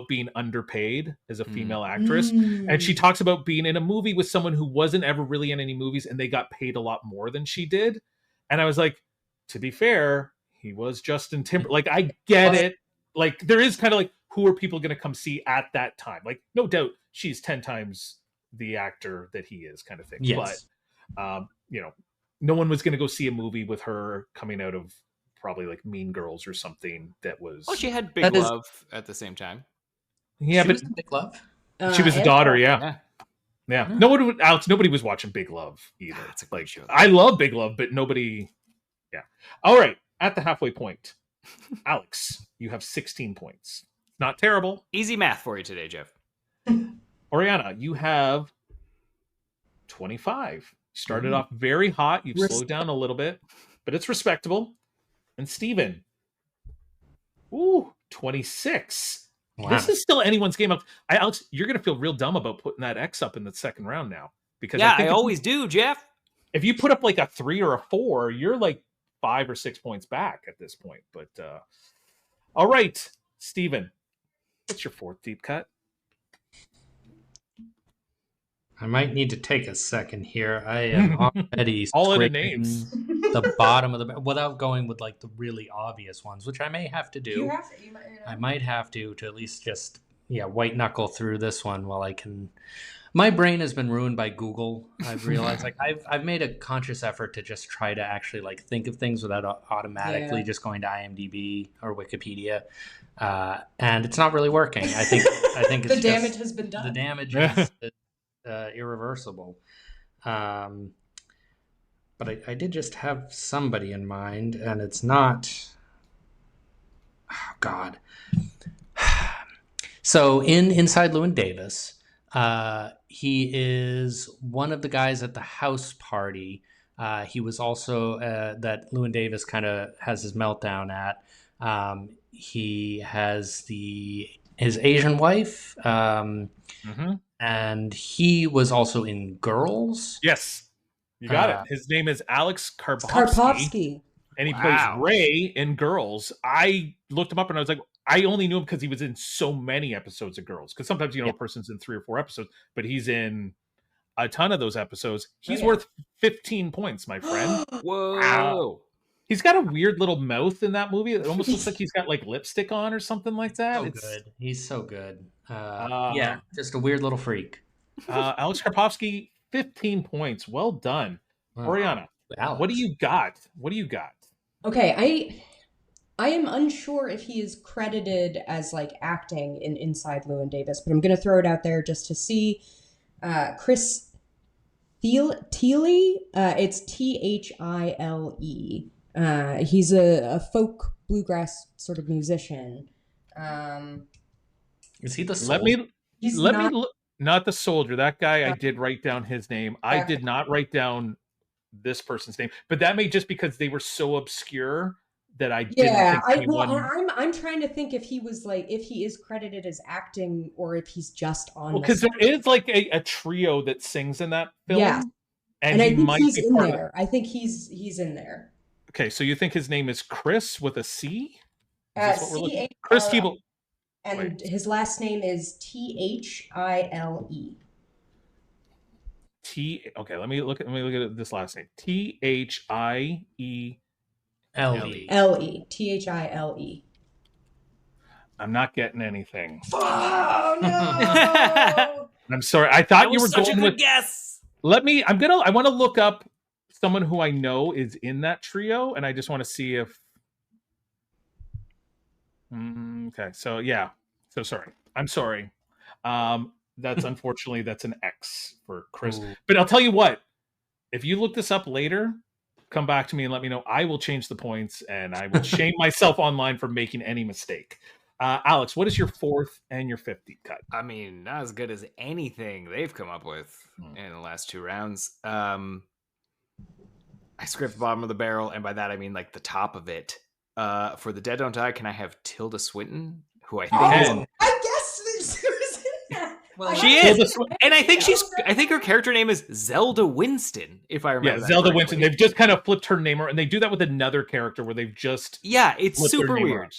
being underpaid as a female actress. And she talks about being in a movie with someone who wasn't ever really in any movies and they got paid a lot more than she did. And I was like, to be fair, He was Justin Timberlake. Like, I get it. Like, there is kind of like, who are people going to come see at that time? Like, no doubt she's 10 times the actor that he is, kind of thing. Yes. But, no one was going to go see a movie with her coming out of probably like Mean Girls or something that was. Well, she had Big Love at the same time. Yeah, she but was in Big Love. she was the daughter. Yeah. Yeah. Nobody was watching Big Love either. That's a great show. I love Big Love, but nobody. Yeah. All right. At the halfway point, Alex, you have 16 points. Not terrible. Easy math for you today, Jeff. Oriana, you have 25. Started off very hot. You've slowed down a little bit, but it's respectable. And Steven, 26. Wow. This is still anyone's game. Alex, you're going to feel real dumb about putting that X up in the second round now. Because I always do, Jeff. If you put up like a 3 or a 4, you're like 5 or 6 points back at this point. But all right, Steven, what's your fourth deep cut? I might need to take a second here. I am already all in names. The bottom of the without going with like the really obvious ones, which I may have to do. I might have to at least just white knuckle through this one while I can. My brain has been ruined by Google. I've realized like I've made a conscious effort to just try to actually like think of things without automatically just going to IMDb or Wikipedia, and it's not really working. I think it's the damage has been done. The damage is irreversible. But I did just have somebody in mind, and it's not. Oh God. So in Inside Llewyn Davis. He is one of the guys at the house party. He was also that Llewyn Davis kind of has his meltdown at. He has his Asian wife, and he was also in Girls. Yes, you got it. His name is Alex Karpovsky, and he plays Ray in Girls. I looked him up and I was like, I only knew him because he was in so many episodes of Girls. Because sometimes, a person's in 3 or 4 episodes, but he's in a ton of those episodes. He's worth 15 points, my friend. Whoa. Wow. He's got a weird little mouth in that movie. It almost looks like he's got like lipstick on or something like that. Good. He's so good. Just a weird little freak. Alex Karpovsky, 15 points. Well done. Wow. Oriana, Alex. What do you got? Okay, I am unsure if he is credited as like acting in Inside Llewyn Davis, but I'm going to throw it out there just to see. Chris Thile, it's Thile. He's a folk bluegrass sort of musician. Is he the soldier? Let me look. Not the soldier. That guy, I did write down his name. I did not write down this person's name, but that may just because they were so obscure that I didn't think anyone... I'm trying to think if he was like, if he is credited as acting or if he's just on. Because there is like a trio that sings in that film. Yeah, and I think he's in there. I think he's in there. Okay, so you think his name is Chris with a C? Chris Thiele. And his last name is Thile. Okay, let me look at this last name. Thiele. Thile. I'm not getting anything. Oh no! I'm sorry. I thought you were such going a good with guess. I want to look up someone who I know is in that trio, and I just want to see if. Okay, so yeah. So sorry. I'm sorry. That's unfortunately that's an X for Chris. Ooh. But I'll tell you what. If you look this up later, come back to me and let me know. I will change the points, and I will shame myself online for making any mistake. Alex, what is your fourth and your fifth deep cut? I mean, not as good as anything they've come up with in the last 2 rounds. I scraped the bottom of the barrel, and by that I mean like the top of it. For the Dead Don't Die, can I have Tilda Swinton, who I think is... I guess she was in that. Well, she is, and I think her character name is Zelda Winston, if I remember. Yeah, Zelda Winston. They've just kind of flipped her name around, and they do that with another character where they've just it's super weird.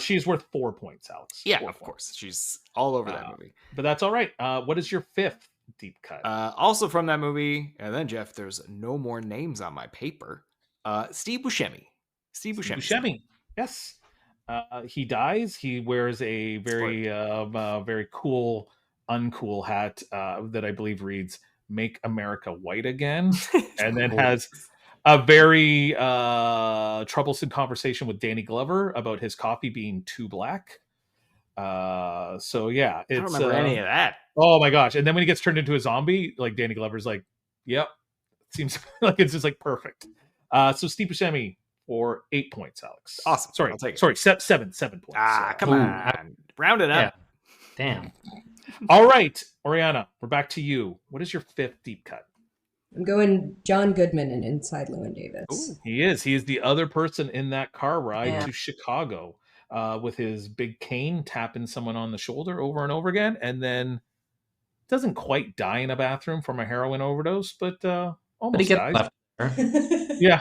She's worth 4 points, Alex. Yeah, of course, she's all over that movie. But that's all right. What is your fifth deep cut? Also from that movie, and then Jeff, there's no more names on my paper. Steve Buscemi. Steve Buscemi. Buscemi. Yes. He dies. He wears a very cool, uncool hat that I believe reads "Make America White Again," and then has a very troublesome conversation with Danny Glover about his coffee being too black. So yeah, I don't remember any of that. Oh my gosh! And then when he gets turned into a zombie, like Danny Glover's like, "Yep, seems like it's just like perfect." So Steve Buscemi for 8 points, Alex. Awesome. Sorry, I'll take it. sorry, 7 points. Come on, round it up. Damn. All right, Oriana, we're back to you. What is your 5th deep cut? I'm going John Goodman and Inside Llewyn Davis. Ooh, he is. He is the other person in that car ride Yeah. to Chicago with his big cane tapping someone on the shoulder over and over again, and then doesn't quite die in a bathroom from a heroin overdose, but almost But he gets dies. left there. Yeah.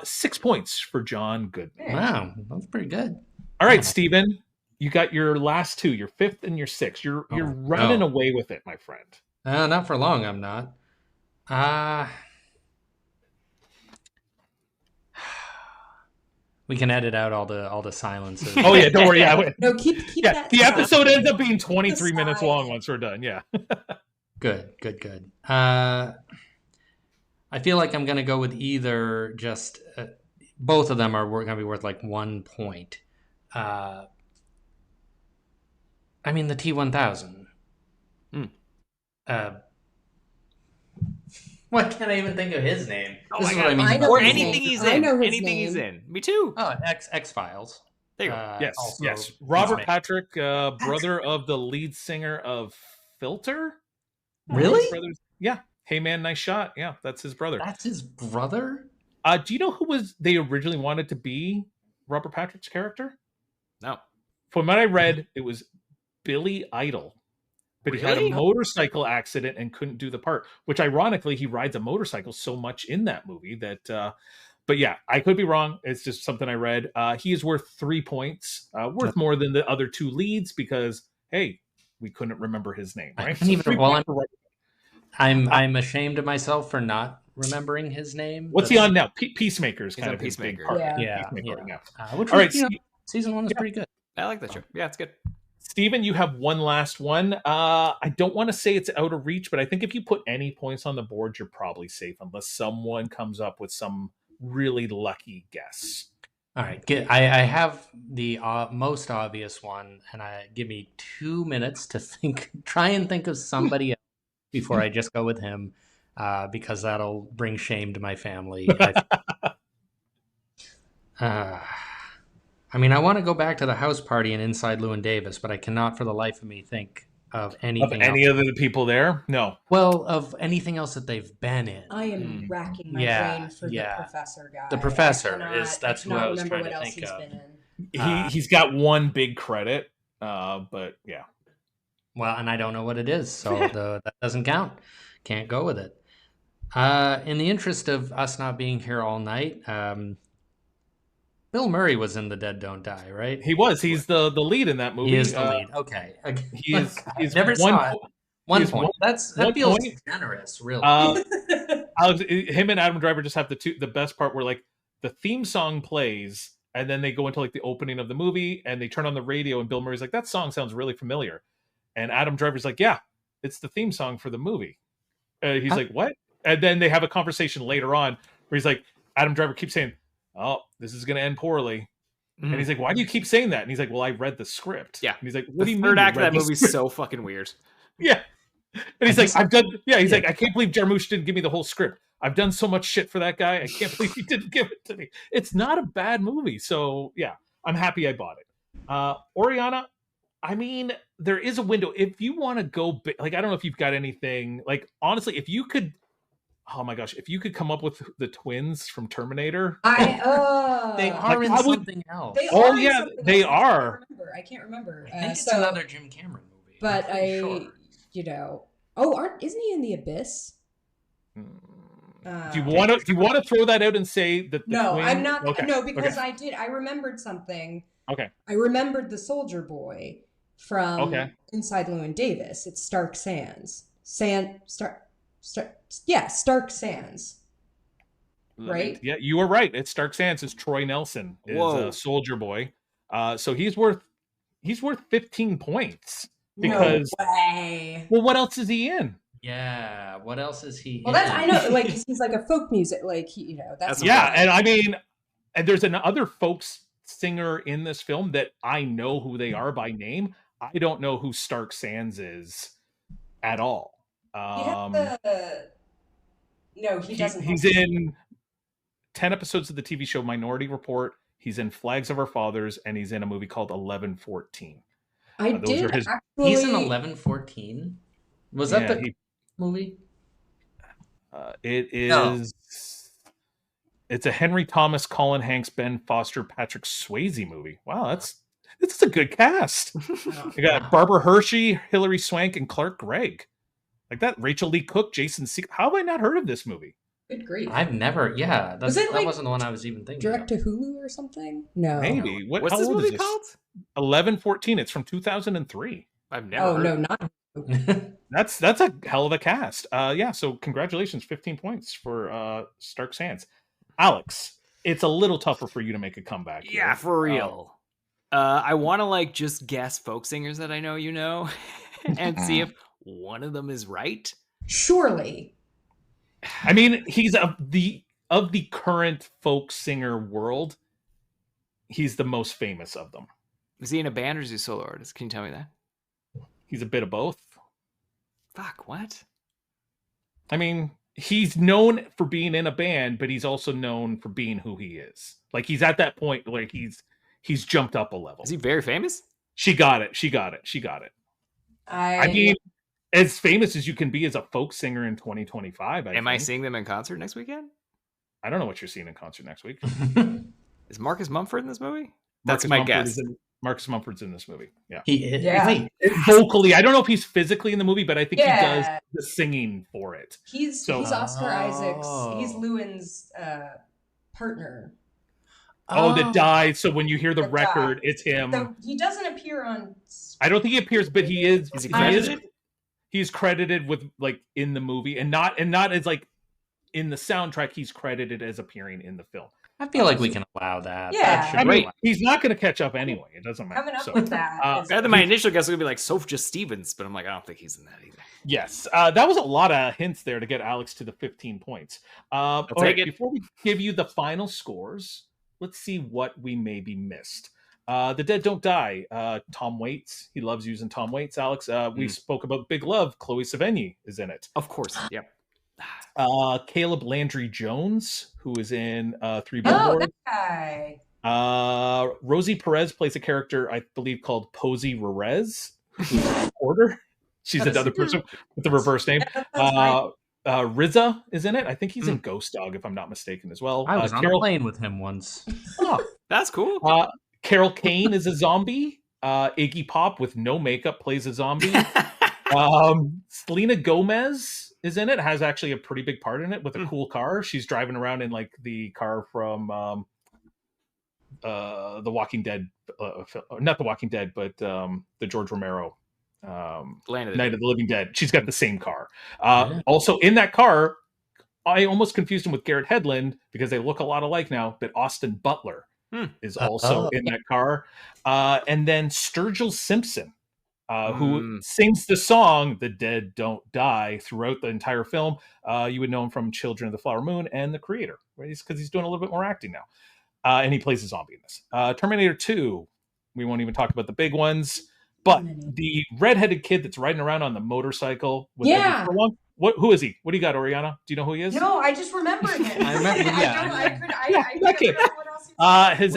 6 points for John Goodman. Wow, that's pretty good. All right, Yeah. Stephen, you got your last 2, your 5th and your 6th. You're running away with it, my friend. Not for long, I'm not. We can edit out all the silences. Oh yeah, don't worry. Yeah, No, keep yeah. that. The side. episode ends up being 23 minutes long once we're done. Yeah. Good. I feel like I'm going to go with either just both of them are going to be worth like 1 point. I mean, the T-1000. Why can't I even think of his name? Oh This my is God. what I mean. I know Or his anything name. he's I in. know his Anything name. he's in. Me too. Oh, X-Files. There you go. Yes. Also Yes. Robert Peacemaker. Patrick, brother of the lead singer of Filter. Really? Brothers. Yeah. Hey man, nice shot. Yeah, that's his brother. That's his brother? Do you know who they originally wanted to be Robert Patrick's character? No. From what I read, it was Billy Idol. But he had Really? a motorcycle accident and couldn't do the part, which ironically, he rides a motorcycle so much in that movie that, but yeah, I could be wrong. It's just something I read. He is worth 3 points, worth more than the other 2 leads because, hey, we couldn't remember his name, right? I can't even- So 3 points for Robert. I'm ashamed of myself for not remembering his name. What's he on now? Peacemaker's He's kind on of his big Peacemaker. part. Yeah. Peacemaker right now. Which All was, right, season 1 was pretty good. I like that show. Yeah, it's good. Steven, you have one last one. I don't want to say it's out of reach, but I think if you put any points on the board, you're probably safe unless someone comes up with some really lucky guess. All right, I have the most obvious one, and give me 2 minutes to try and think of somebody else before I just go with him, because that'll bring shame to my family. I mean, I want to go back to the house party and Inside Llewyn Davis, but I cannot for the life of me think of anything Of any else. of the people there? No. Well, of anything else that they've been in. I am racking my Yeah, brain for yeah. the professor guy. The professor that's who I was remember trying what to else think he's of. been in. He's got one big credit, but yeah. Well, and I don't know what it is, so that doesn't count. Can't go with it. In the interest of us not being here all night, Bill Murray was in The Dead Don't Die, right? He was. He's the lead in that movie. He is the lead. Okay. He's never saw it. 1 he's point. That one feels point. generous, really. Him and Adam Driver just have the best part where like the theme song plays and then they go into like the opening of the movie and they turn on the radio and Bill Murray's like, that song sounds really familiar. And Adam Driver's like, yeah, it's the theme song for the movie. He's like, what? And then they have a conversation later on where he's like, Adam Driver keeps saying, oh, this is going to end poorly. And he's like, why do you keep saying that? And he's like, well, I read the script. Yeah. And he's like, what do you mean? Third you act of read that the movie's script? so fucking weird. Yeah. And he's like, I've done, he's like, I can't believe Jarmusch didn't give me the whole script. I've done so much shit for that guy. I can't believe he didn't give it to me. It's not a bad movie. So yeah, I'm happy I bought it. Oriana, I mean, there is a window. If you want to go, like, I don't know if you've got anything, like, honestly, if you could, oh my gosh, if you could come up with the twins from Terminator. They are in something else. They Oh, are in yeah, something they else. are. I can't rememdo. I think it's another Jim Cameron movie. But I'm pretty sure. isn't he in The Abyss? Do you want to throw that out and say that? I'm not. Okay. No, because okay. I remembered something. Okay. I remembered the soldier boy from Inside Llewyn Davis. It's Stark Sands. Stark Sands. right? Yeah, you were right. It's Stark Sands. It's Troy Nelson is Whoa. a Soldier Boy. So he's worth 15 points No because way. well, what else is he in? Yeah. What else is he Well, in? that's I know, like 'cause he's like a folk music, like he, that's That's Yeah, fine. and I mean, and there's another folks singer in this film that I know who they are by name. I don't know who Stark Sands is at all. He has no, he doesn't. He's in 10 episodes of the TV show Minority Report. He's in Flags of Our Fathers, and he's in a movie called 1114. I Those did are his. actually. He's in 1114. Was that the movie? It No. is. It's a Henry Thomas, Colin Hanks, Ben Foster, Patrick Swayze movie. Wow, it's a good cast. You got Barbara Hershey, Hilary Swank, and Clark Gregg. Like that, Rachel Lee Cook, Jason Segel. How have I not heard of this movie? Good grief. I've never. Yeah, Was it, that like, wasn't the one I was even thinking. Direct to Hulu or something? No. Maybe. What's How this old movie is this? called? 1114. It's from 2003. I've never. Oh heard. no, not. That's a hell of a cast. Yeah. So congratulations, 15 points for Stark Sands. Alex, it's a little tougher for you to make a comeback. Yeah, here. for real. I want to like just guess folk singers that I know and see if one of them is right. Surely. I mean, he's of the current folk singer world. He's the most famous of them. Is he in a band or is he a solo artist? Can you tell me that? He's a bit of both. Fuck, what? I mean, he's known for being in a band, but he's also known for being who he is. Like he's at that point, like he's jumped up a level. Is he very famous? She got it. I mean, as famous as you can be as a folk singer in 2025. Am I seeing them in concert next weekend? I don't know what you're seeing in concert next week. Is Marcus Mumford in this movie? Marcus That's my Mumford guess. Marcus Mumford's in this movie. Yeah. He is. Yeah. Wait, Vocally, I don't know if he's physically in the movie, but I think he does Yeah. the singing for it. He's So- Oscar Isaac's. Oh. He's Lewin's partner. That died. So when you hear the That record, died. it's him. So he doesn't appear on. I don't think he appears, but he is. Is he he credited? He's credited with like in the movie, and not as like in the soundtrack. He's credited as appearing in the film. I feel like we can allow that. Yeah. That should I be mean, allowed. he's not going to catch up anyway. It doesn't matter. Coming up So, with that. is- Better than my initial guess was gonna be like Sophia Stevens, but I'm like, I don't think he's in that either. yes, that was a lot of hints there to get Alex to the 15 points. All take right, it. before we give you the final scores, let's see what we maybe missed. The Dead Don't Die. Tom Waits. He loves using Tom Waits. Alex, we spoke about Big Love. Chloe Sevigny is in it. Of course. Yep. Caleb Landry Jones, who is in Three Oh, Billboards. that guy. Rosie Perez plays a character, I believe, called Posey Rerez, who's a reporter. She's another person with the reverse name. Yeah, that's right. RZA is in it. I think he's in Ghost Dog, if I'm not mistaken, as well. I was on a Carol, plane with him once. That's cool. Carol Kane is a zombie. Iggy Pop with no makeup plays a zombie. Selena Gomez is in it. Has actually a pretty big part in it with a cool car. She's driving around in like the car from The Walking Dead, not The Walking Dead, but the George Romero Land of the Night Dead. of the Living Dead. She's got the same car. Yeah. Also in that car, I almost confused him with Garrett Hedlund because they look a lot alike now, but Austin Butler is also in that car. And then Sturgill Simpson, who sings the song "The Dead Don't Die" throughout the entire film. You would know him from Children of the Flower Moon and The Creator, right? Because he's doing a little bit more acting now. And he plays a zombie in this. Terminator 2, we won't even talk about the big ones. But the redheaded kid that's riding around on the motorcycle with Yeah. Eddie Furlong, who is he? What do you got, Oriana? Do you know who he is? No, I just remember him. I remember, yeah. I that kid. couldn't remember what else he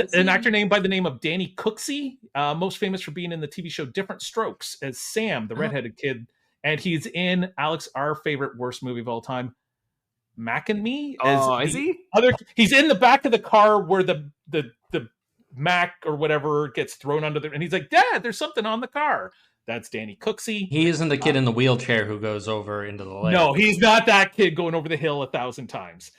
was. An actor named by the name of Danny Cooksey, most famous for being in the TV show Different Strokes as Sam, the redheaded kid. And he's in Alex, our favorite worst movie of all time, Mac and Me. Is he? He's in the back of the car where the Mac or whatever gets thrown under the, and he's like, Dad, there's something on the car. That's Danny Cooksey. He isn't the kid in the wheelchair who goes over into the lake. No, he's not that kid going over the hill 1,000 times.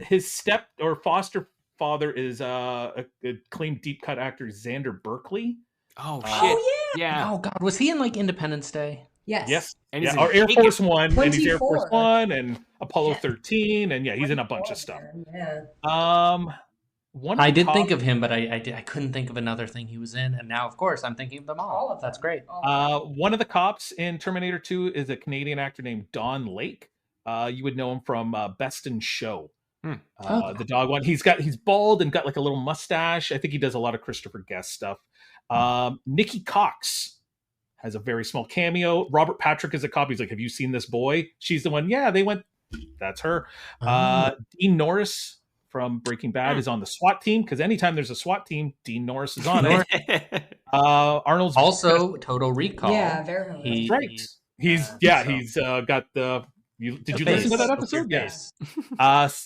His step or foster father is acclaimed deep cut actor Xander Berkeley. Oh shit. Oh yeah. Yeah. Oh God, was he in like Independence Day? Yes. And he's Our Air taken- Force One, and he's Air 24. Force One and Apollo Yeah. 13, and he's in a bunch of stuff. Yeah. One I of the did think of him, but I couldn't think of another thing he was in, and now of course I'm thinking of them all. All of That's them. great. one of the cops in Terminator 2 is a Canadian actor named Don Lake. You would know him from Best in Show. The dog one. He's bald and got like a little mustache. I think he does a lot of Christopher Guest stuff. Nikki Cox has a very small cameo. Robert Patrick is a cop. He's like, have you seen this boy? She's the one. Yeah, they went. That's her. Dean Norris from Breaking Bad is on the SWAT team, because anytime there's a SWAT team, Dean Norris is on it. Arnold's Also, Total Recall. Yeah, very He- right. he- He's got the. Did you listen to that episode? Yes.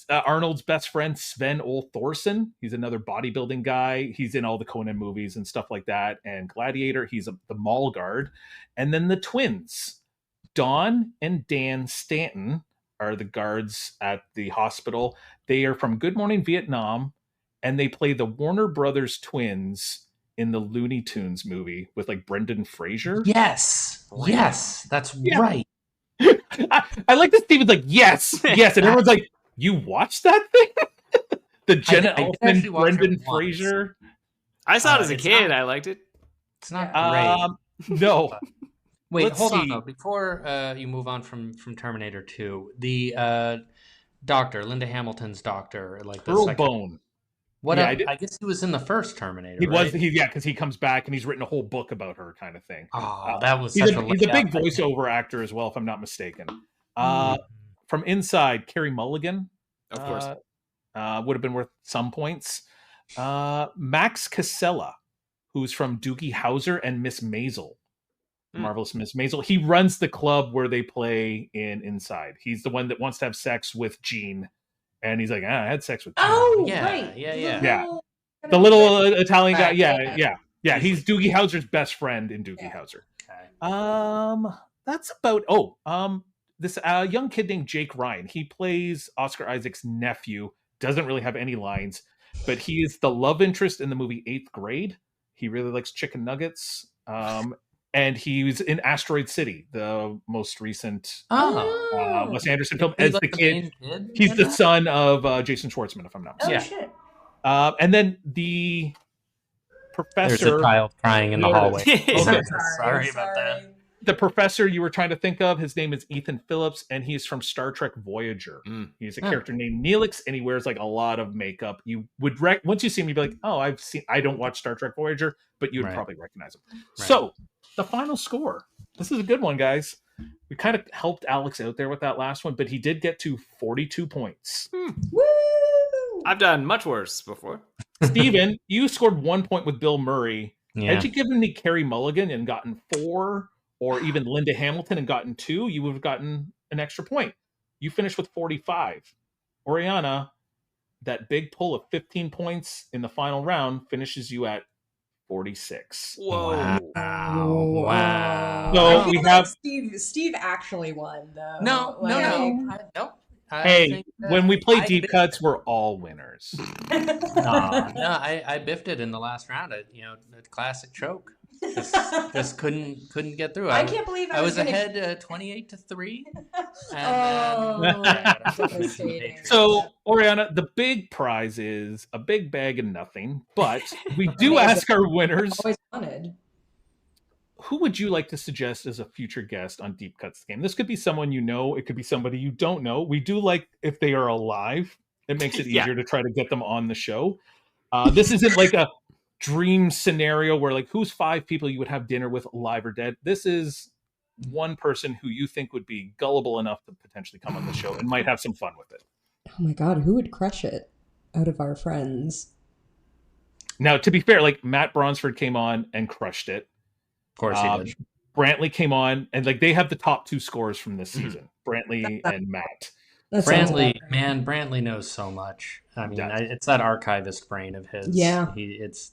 Arnold's best friend Sven Ole Thorson. He's another bodybuilding guy. He's in all the Conan movies and stuff like that. And Gladiator. He's the mall guard. And then the twins, Don and Dan Stanton, are the guards at the hospital. They are from Good Morning Vietnam, and they play the Warner Brothers twins in the Looney Tunes movie with like Brendan Fraser. Yes. Yes. That's right. I like that Steven's like, yes, yes. And everyone's like, you watched that thing? The Jenna I did Elfman, actually watch it Brendan once. Fraser. I saw it as a It's kid. not- I liked it. It's not great. No. Wait, let's hold on see. though. Before you move on from Terminator 2, the doctor, Linda Hamilton's doctor, like the Earl second. Bone. What? Yeah, I guess he was in the first Terminator. He right? was, because he comes back and he's written a whole book about her, kind of thing. Oh, that was He's such a big letdown. voiceover actor as well, if I'm not mistaken. From Inside, Carey Mulligan, Of course. would have been worth some points. Max Casella, who's from Doogie Howser and Miss Maisel, Marvelous Miss Maisel. He runs the club where they play in Inside. He's the one that wants to have sex with Jean, and he's like, I had sex with Jean. Oh, Yeah, right. yeah. The little Italian guy. Yeah. Yeah. He's Doogie Howser's best friend in Doogie Howser. Okay. That's about. This young kid named Jake Ryan. He plays Oscar Isaac's nephew. Doesn't really have any lines, but he is the love interest in the movie 8th Grade. He really likes chicken nuggets. And he was in Asteroid City, the most recent Wes Anderson film, He's as like the kid. main He's in the that? son of Jason Schwartzman, if I'm not Oh, mistaken. shit. And then the There's professor. a child crying in the There it hallway. is. Okay. Sorry about that. The professor you were trying to think of, his name is Ethan Phillips, and he's from Star Trek Voyager. He's a character named Neelix, and he wears like a lot of makeup. You would once you see him, you'd be like, "Oh, I've seen." I don't watch Star Trek Voyager, but you'd Right. probably recognize him. Right. So the final score. This is a good one, guys. We kind of helped Alex out there with that last one, but he did get to 42 points. Woo! I've done much worse before. Steven, you scored 1 point with Bill Murray. Yeah. Had you given me Carey Mulligan and gotten 4, or even Linda Hamilton and gotten 2, you would have gotten an extra point. You finished with 45. Oriana, that big pull of 15 points in the final round finishes you at 46. Whoa. Wow. So I feel we like have- Steve actually won though. No. I Hey, think, when we play I deep biffed cuts, we're all winners. I biffed it in the last round. A classic choke. Just couldn't get through. I can't believe I was gonna... ahead 28-3. That's devastating. So, Oriana, the big prize is a big bag and nothing, but we do Amazing. ask our winners, Always wanted. who would you like to suggest as a future guest on Deep Cuts Game? This could be someone you know. It could be somebody you don't know. We do like if they are alive. It makes it easier to try to get them on the show. This isn't like a dream scenario where like, who's 5 people you would have dinner with, alive or dead? This is one person who you think would be gullible enough to potentially come on the show and might have some fun with it. Oh my god, who would crush it out of our friends? Now, to be fair, like Matt Bronsford came on and crushed it. Of course he did. Brantley came on, and like they have the top 2 scores from this season. Brantley and Matt. That sounds Brantley, about right. man, Brantley knows so much. I mean, Yeah. it's that archivist brain of his. Yeah. He's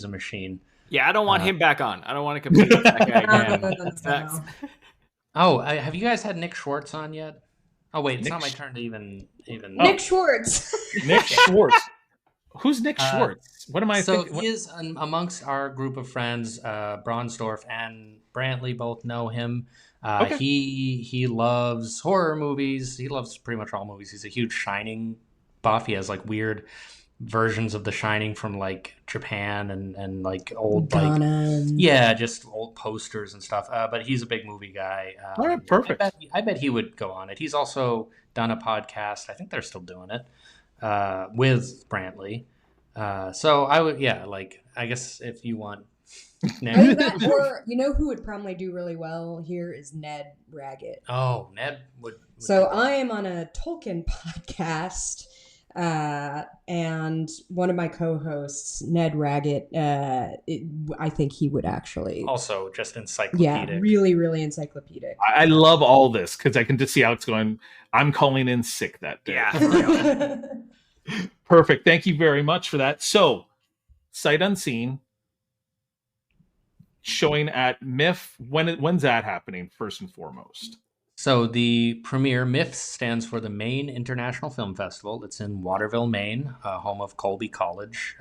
a machine. Yeah, I don't want him back on. I don't want to compete with that guy again. No. That sucks. Oh, have you guys had Nick Schwartz on yet? Oh wait, it's Nick not my Sch- turn to even. Nick Schwartz. Nick Schwartz. Who's Nick Schwartz? What am I So thinking? he is amongst our group of friends, Bronsdorf and Brantley both know him. Okay. He loves horror movies. He loves pretty much all movies. He's a huge Shining buff. He has like weird versions of The Shining from like Japan and like old like Ghana. just old posters and stuff. But he's a big movie guy. All right, perfect. I bet he would go on it. He's also done a podcast. I think they're still doing it with Brantley. So I would, like, I guess if you want Either that, or you know who would probably do really well here is Ned Raggett. Oh, Ned would So I am on a Tolkien podcast, and one of my co-hosts, Ned Raggett, I think he would actually also just encyclopedic. Yeah, really, really encyclopedic. I love all this because I can just see how it's going. I'm calling in sick that day. Yeah. Perfect. Thank you very much for that. So, Sight Unseen showing at MIF. When's that happening? First and foremost. So the premiere, MIFS, stands for the Maine International Film Festival. It's in Waterville, Maine, home of Colby College.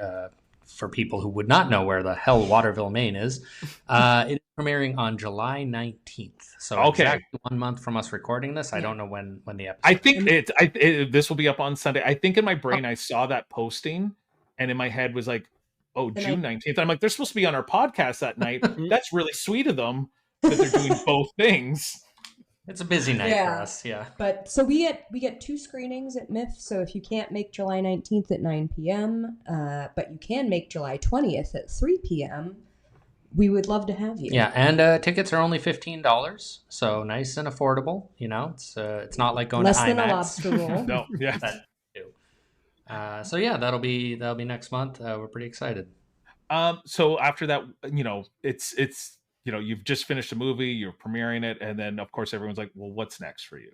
For people who would not know where the hell Waterville, Maine is, it's premiering on July 19th. So exactly 1 month from us recording this. I don't know when the episode. I think this will be up on Sunday. I think in my brain I saw that posting, and in my head was like, "Oh, June 19th." I'm like, "They're supposed to be on our podcast that night." That's really sweet of them that they're doing both things. It's a busy night for us, yeah. But so we get 2 screenings at MIF. So if you can't make July 19th at 9 p.m., but you can make July 20th at 3 p.m., we would love to have you. Yeah, and tickets are only $15, so nice and affordable. You know, it's not like going less to IMAX. than a lobster roll. No, yeah. So yeah, that'll be next month. We're pretty excited. So after that, it's you've just finished a movie, you're premiering it, and then of course everyone's like, well, what's next for you?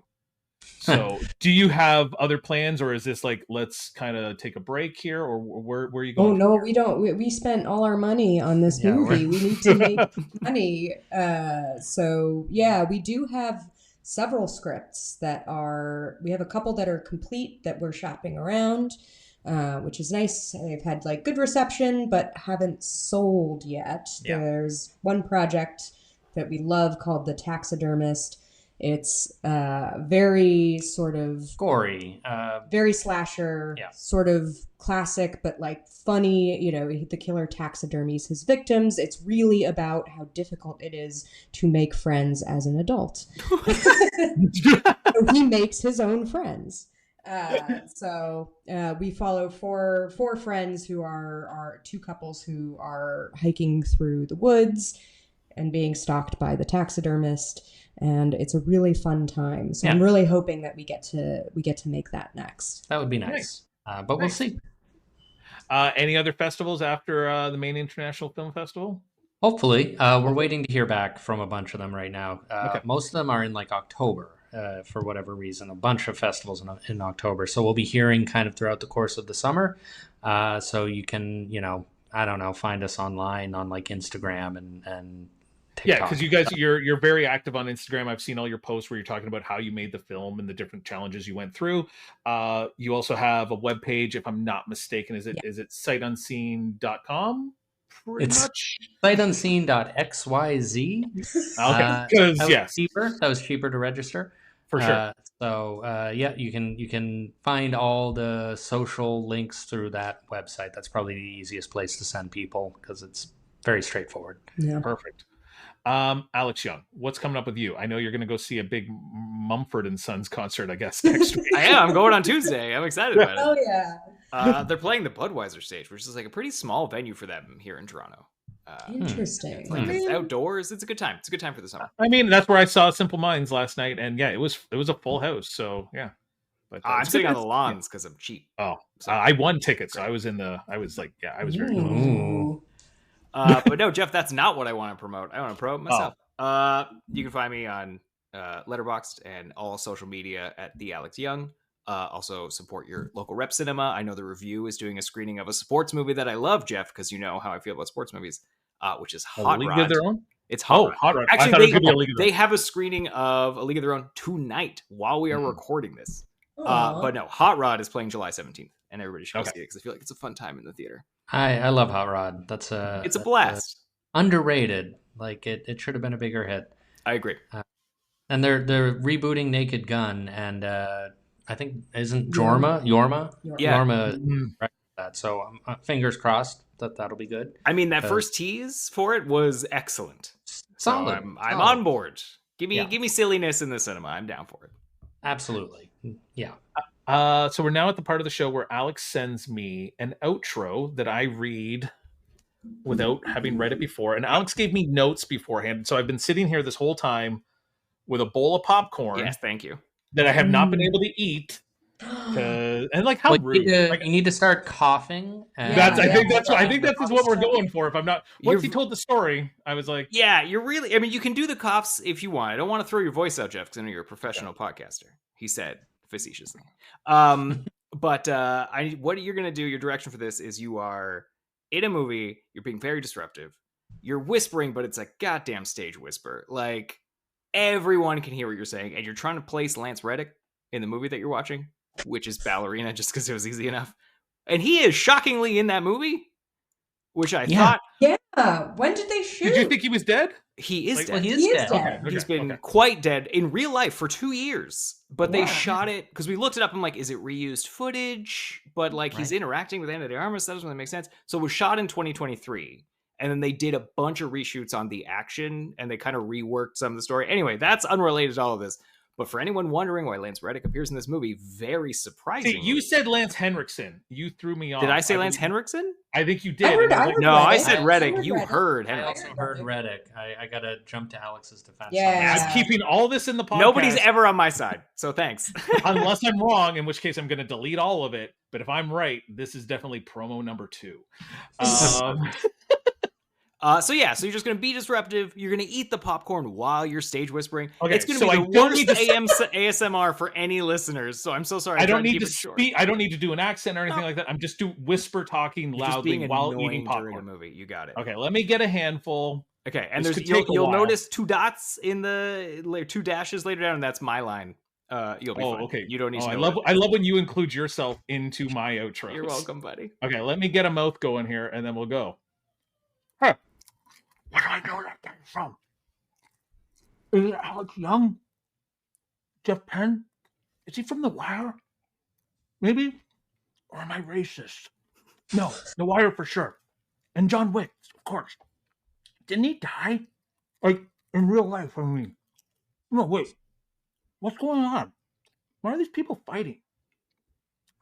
So do you have other plans, or is this like, let's kind of take a break here, or where are you going? Oh no, we don't. We spent all our money on this movie. We need to make money. So yeah, we do have several scripts we have a couple that are complete that we're shopping around. Which is nice. They've had like good reception, but haven't sold yet. Yeah. There's one project that we love called The Taxidermist. It's very sort of gory, very slasher, sort of classic, but like funny. The killer taxidermies his victims. It's really about how difficult it is to make friends as an adult. So he makes his own friends. So we follow four friends who are 2 couples who are hiking through the woods and being stalked by the taxidermist, and it's a really fun time. So I'm really hoping that we get to make that next. That would be nice. But we'll see. Any other festivals after the Maine International Film Festival? Hopefully. We're waiting to hear back from a bunch of them right now. Most of them are in like October. For whatever reason, a bunch of festivals in October. So we'll be hearing kind of throughout the course of the summer. So you can, I don't know, find us online on like Instagram and TikTok. Yeah, because you guys, you're very active on Instagram. I've seen all your posts where you're talking about how you made the film and the different challenges you went through. You also have a webpage, if I'm not mistaken. Is it sightUnseen.com? Pretty much sightUnseen.xyz. Okay, that was cheaper to register. For sure. You can find all the social links through that website. That's probably the easiest place to send people because it's very straightforward. Yeah. Perfect. Alex Young, what's coming up with you? I know you're going to go see a big Mumford and Sons concert, I guess, next week. I am. I'm going on Tuesday. I'm excited about it. Oh yeah. They're playing the Budweiser stage, which is like a pretty small venue for them here in Toronto. Interesting. It's outdoors. It's a good time. It's a good time for the summer. I mean, that's where I saw Simple Minds last night, and yeah, it was a full house. So yeah, but I'm sitting on the lawns because I'm cheap. Oh, I won tickets, so I was very Ooh. But no, Jeff, that's not what I want to promote. I want to promote myself. You can find me on Letterboxd and all social media at the Alex Young. Also support your local rep cinema. I know the Review is doing a screening of a sports movie that I love, Jeff, because you know how I feel about sports movies, which is Hot League Rod. of Their Own? It's Hot Rod. Hot Rod. Actually, they have a screening of A League of Their Own tonight while we are recording this. But no, Hot Rod is playing July 17th, and everybody should go see it because I feel like it's a fun time in the theater. I love Hot Rod. It's a blast. underrated. Like it should have been a bigger hit. I agree. And they're rebooting Naked Gun, and I think isn't Jorma Yeah. Jorma Mm. right that. So fingers crossed that that'll be good. I mean, that first tease for it was excellent. Solid. So I'm solid. on board. Give Yeah. me silliness in the cinema. I'm down for it. Absolutely. Yeah. So we're now at the part of the show where Alex sends me an outro that I read without having read it before. And Alex gave me notes beforehand. So I've been sitting here this whole time with a bowl of popcorn Yes, thank you. that I have not been able to eat. And like how Well, rude. you need to start coughing. And I think Yeah. that's what we're going for. If I'm not, once he told the story, I was like, Yeah, you're really. I mean, you can do the coughs if you want. I don't want to throw your voice out, Jeff, because I know you're a professional podcaster. He said facetiously. But what you're gonna do? Your direction for this is you are in a movie. You're being very disruptive. You're whispering, but it's a goddamn stage whisper. Like everyone can hear what you're saying, and you're trying to place Lance Reddick in the movie that you're watching, which is Ballerina, just because it was easy enough. And he is shockingly in that movie, which I thought. Yeah. When did they shoot? did you think he was dead? He is Like, dead. well, he He is is dead. dead. Okay, He's been okay. quite dead in real life for 2 years. But they Wow. shot it because we looked it up. I'm like, is it reused footage? But like he's Right. interacting with Ana de Armas. That doesn't really make sense. So it was shot in 2023. And then they did a bunch of reshoots on the action and they kind of reworked some of the story. Anyway, that's unrelated to all of this. But for anyone wondering why Lance Reddick appears in this movie, very surprising. See, you said Lance Henriksen. You threw me off. Did I say Lance believe- Henriksen? I think you did. I heard- And I was heard No, I Reddick. said I Reddick. heard You Reddick. heard I Henriksen. also heard Reddick. I got to jump to Alex's defense. Yeah. I'm keeping all this in the podcast. Nobody's ever on my side. So thanks. Unless I'm wrong, in which case I'm going to delete all of it. But if I'm right, this is definitely promo number 2. So you're just gonna be disruptive. You're gonna eat the popcorn while you're stage whispering. Okay, It's gonna so be I the don't worst need to- ASMR for any listeners. So I'm so sorry. I I'm don't trying to need keep to it short. speak. I don't need to do an accent or anything No. like that. I'm just whisper talking You're just loudly being while annoying eating during a popcorn. movie. You got it. Okay, let me get a handful. Okay, and This there's could take a you'll while. notice 2 dots in the 2 dashes later down, and that's my line. You'll be fine. Okay. You don't need to I know love it. I love when you include yourself into my outros. You're welcome, buddy. Okay, let me get a mouth going here, and then we'll go. Huh. Where do I know that guy from? Is it Alex Young? Jeff Penn? Is he from The Wire? Maybe? Or am I racist? No, The Wire for sure. And John Wick, of course. Didn't he die? Like, in real life, I mean. No, wait. What's going on? Why are these people fighting?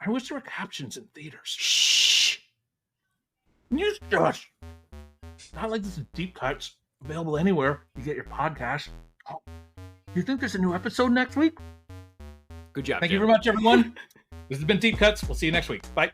I wish there were captions in theaters. Shh. You shush. Not like this is Deep Cuts, available anywhere you get your podcast. Oh, you think there's a new episode next week? Good job. Thank Jim. you very much, everyone. This has been Deep Cuts. We'll see you next week. Bye.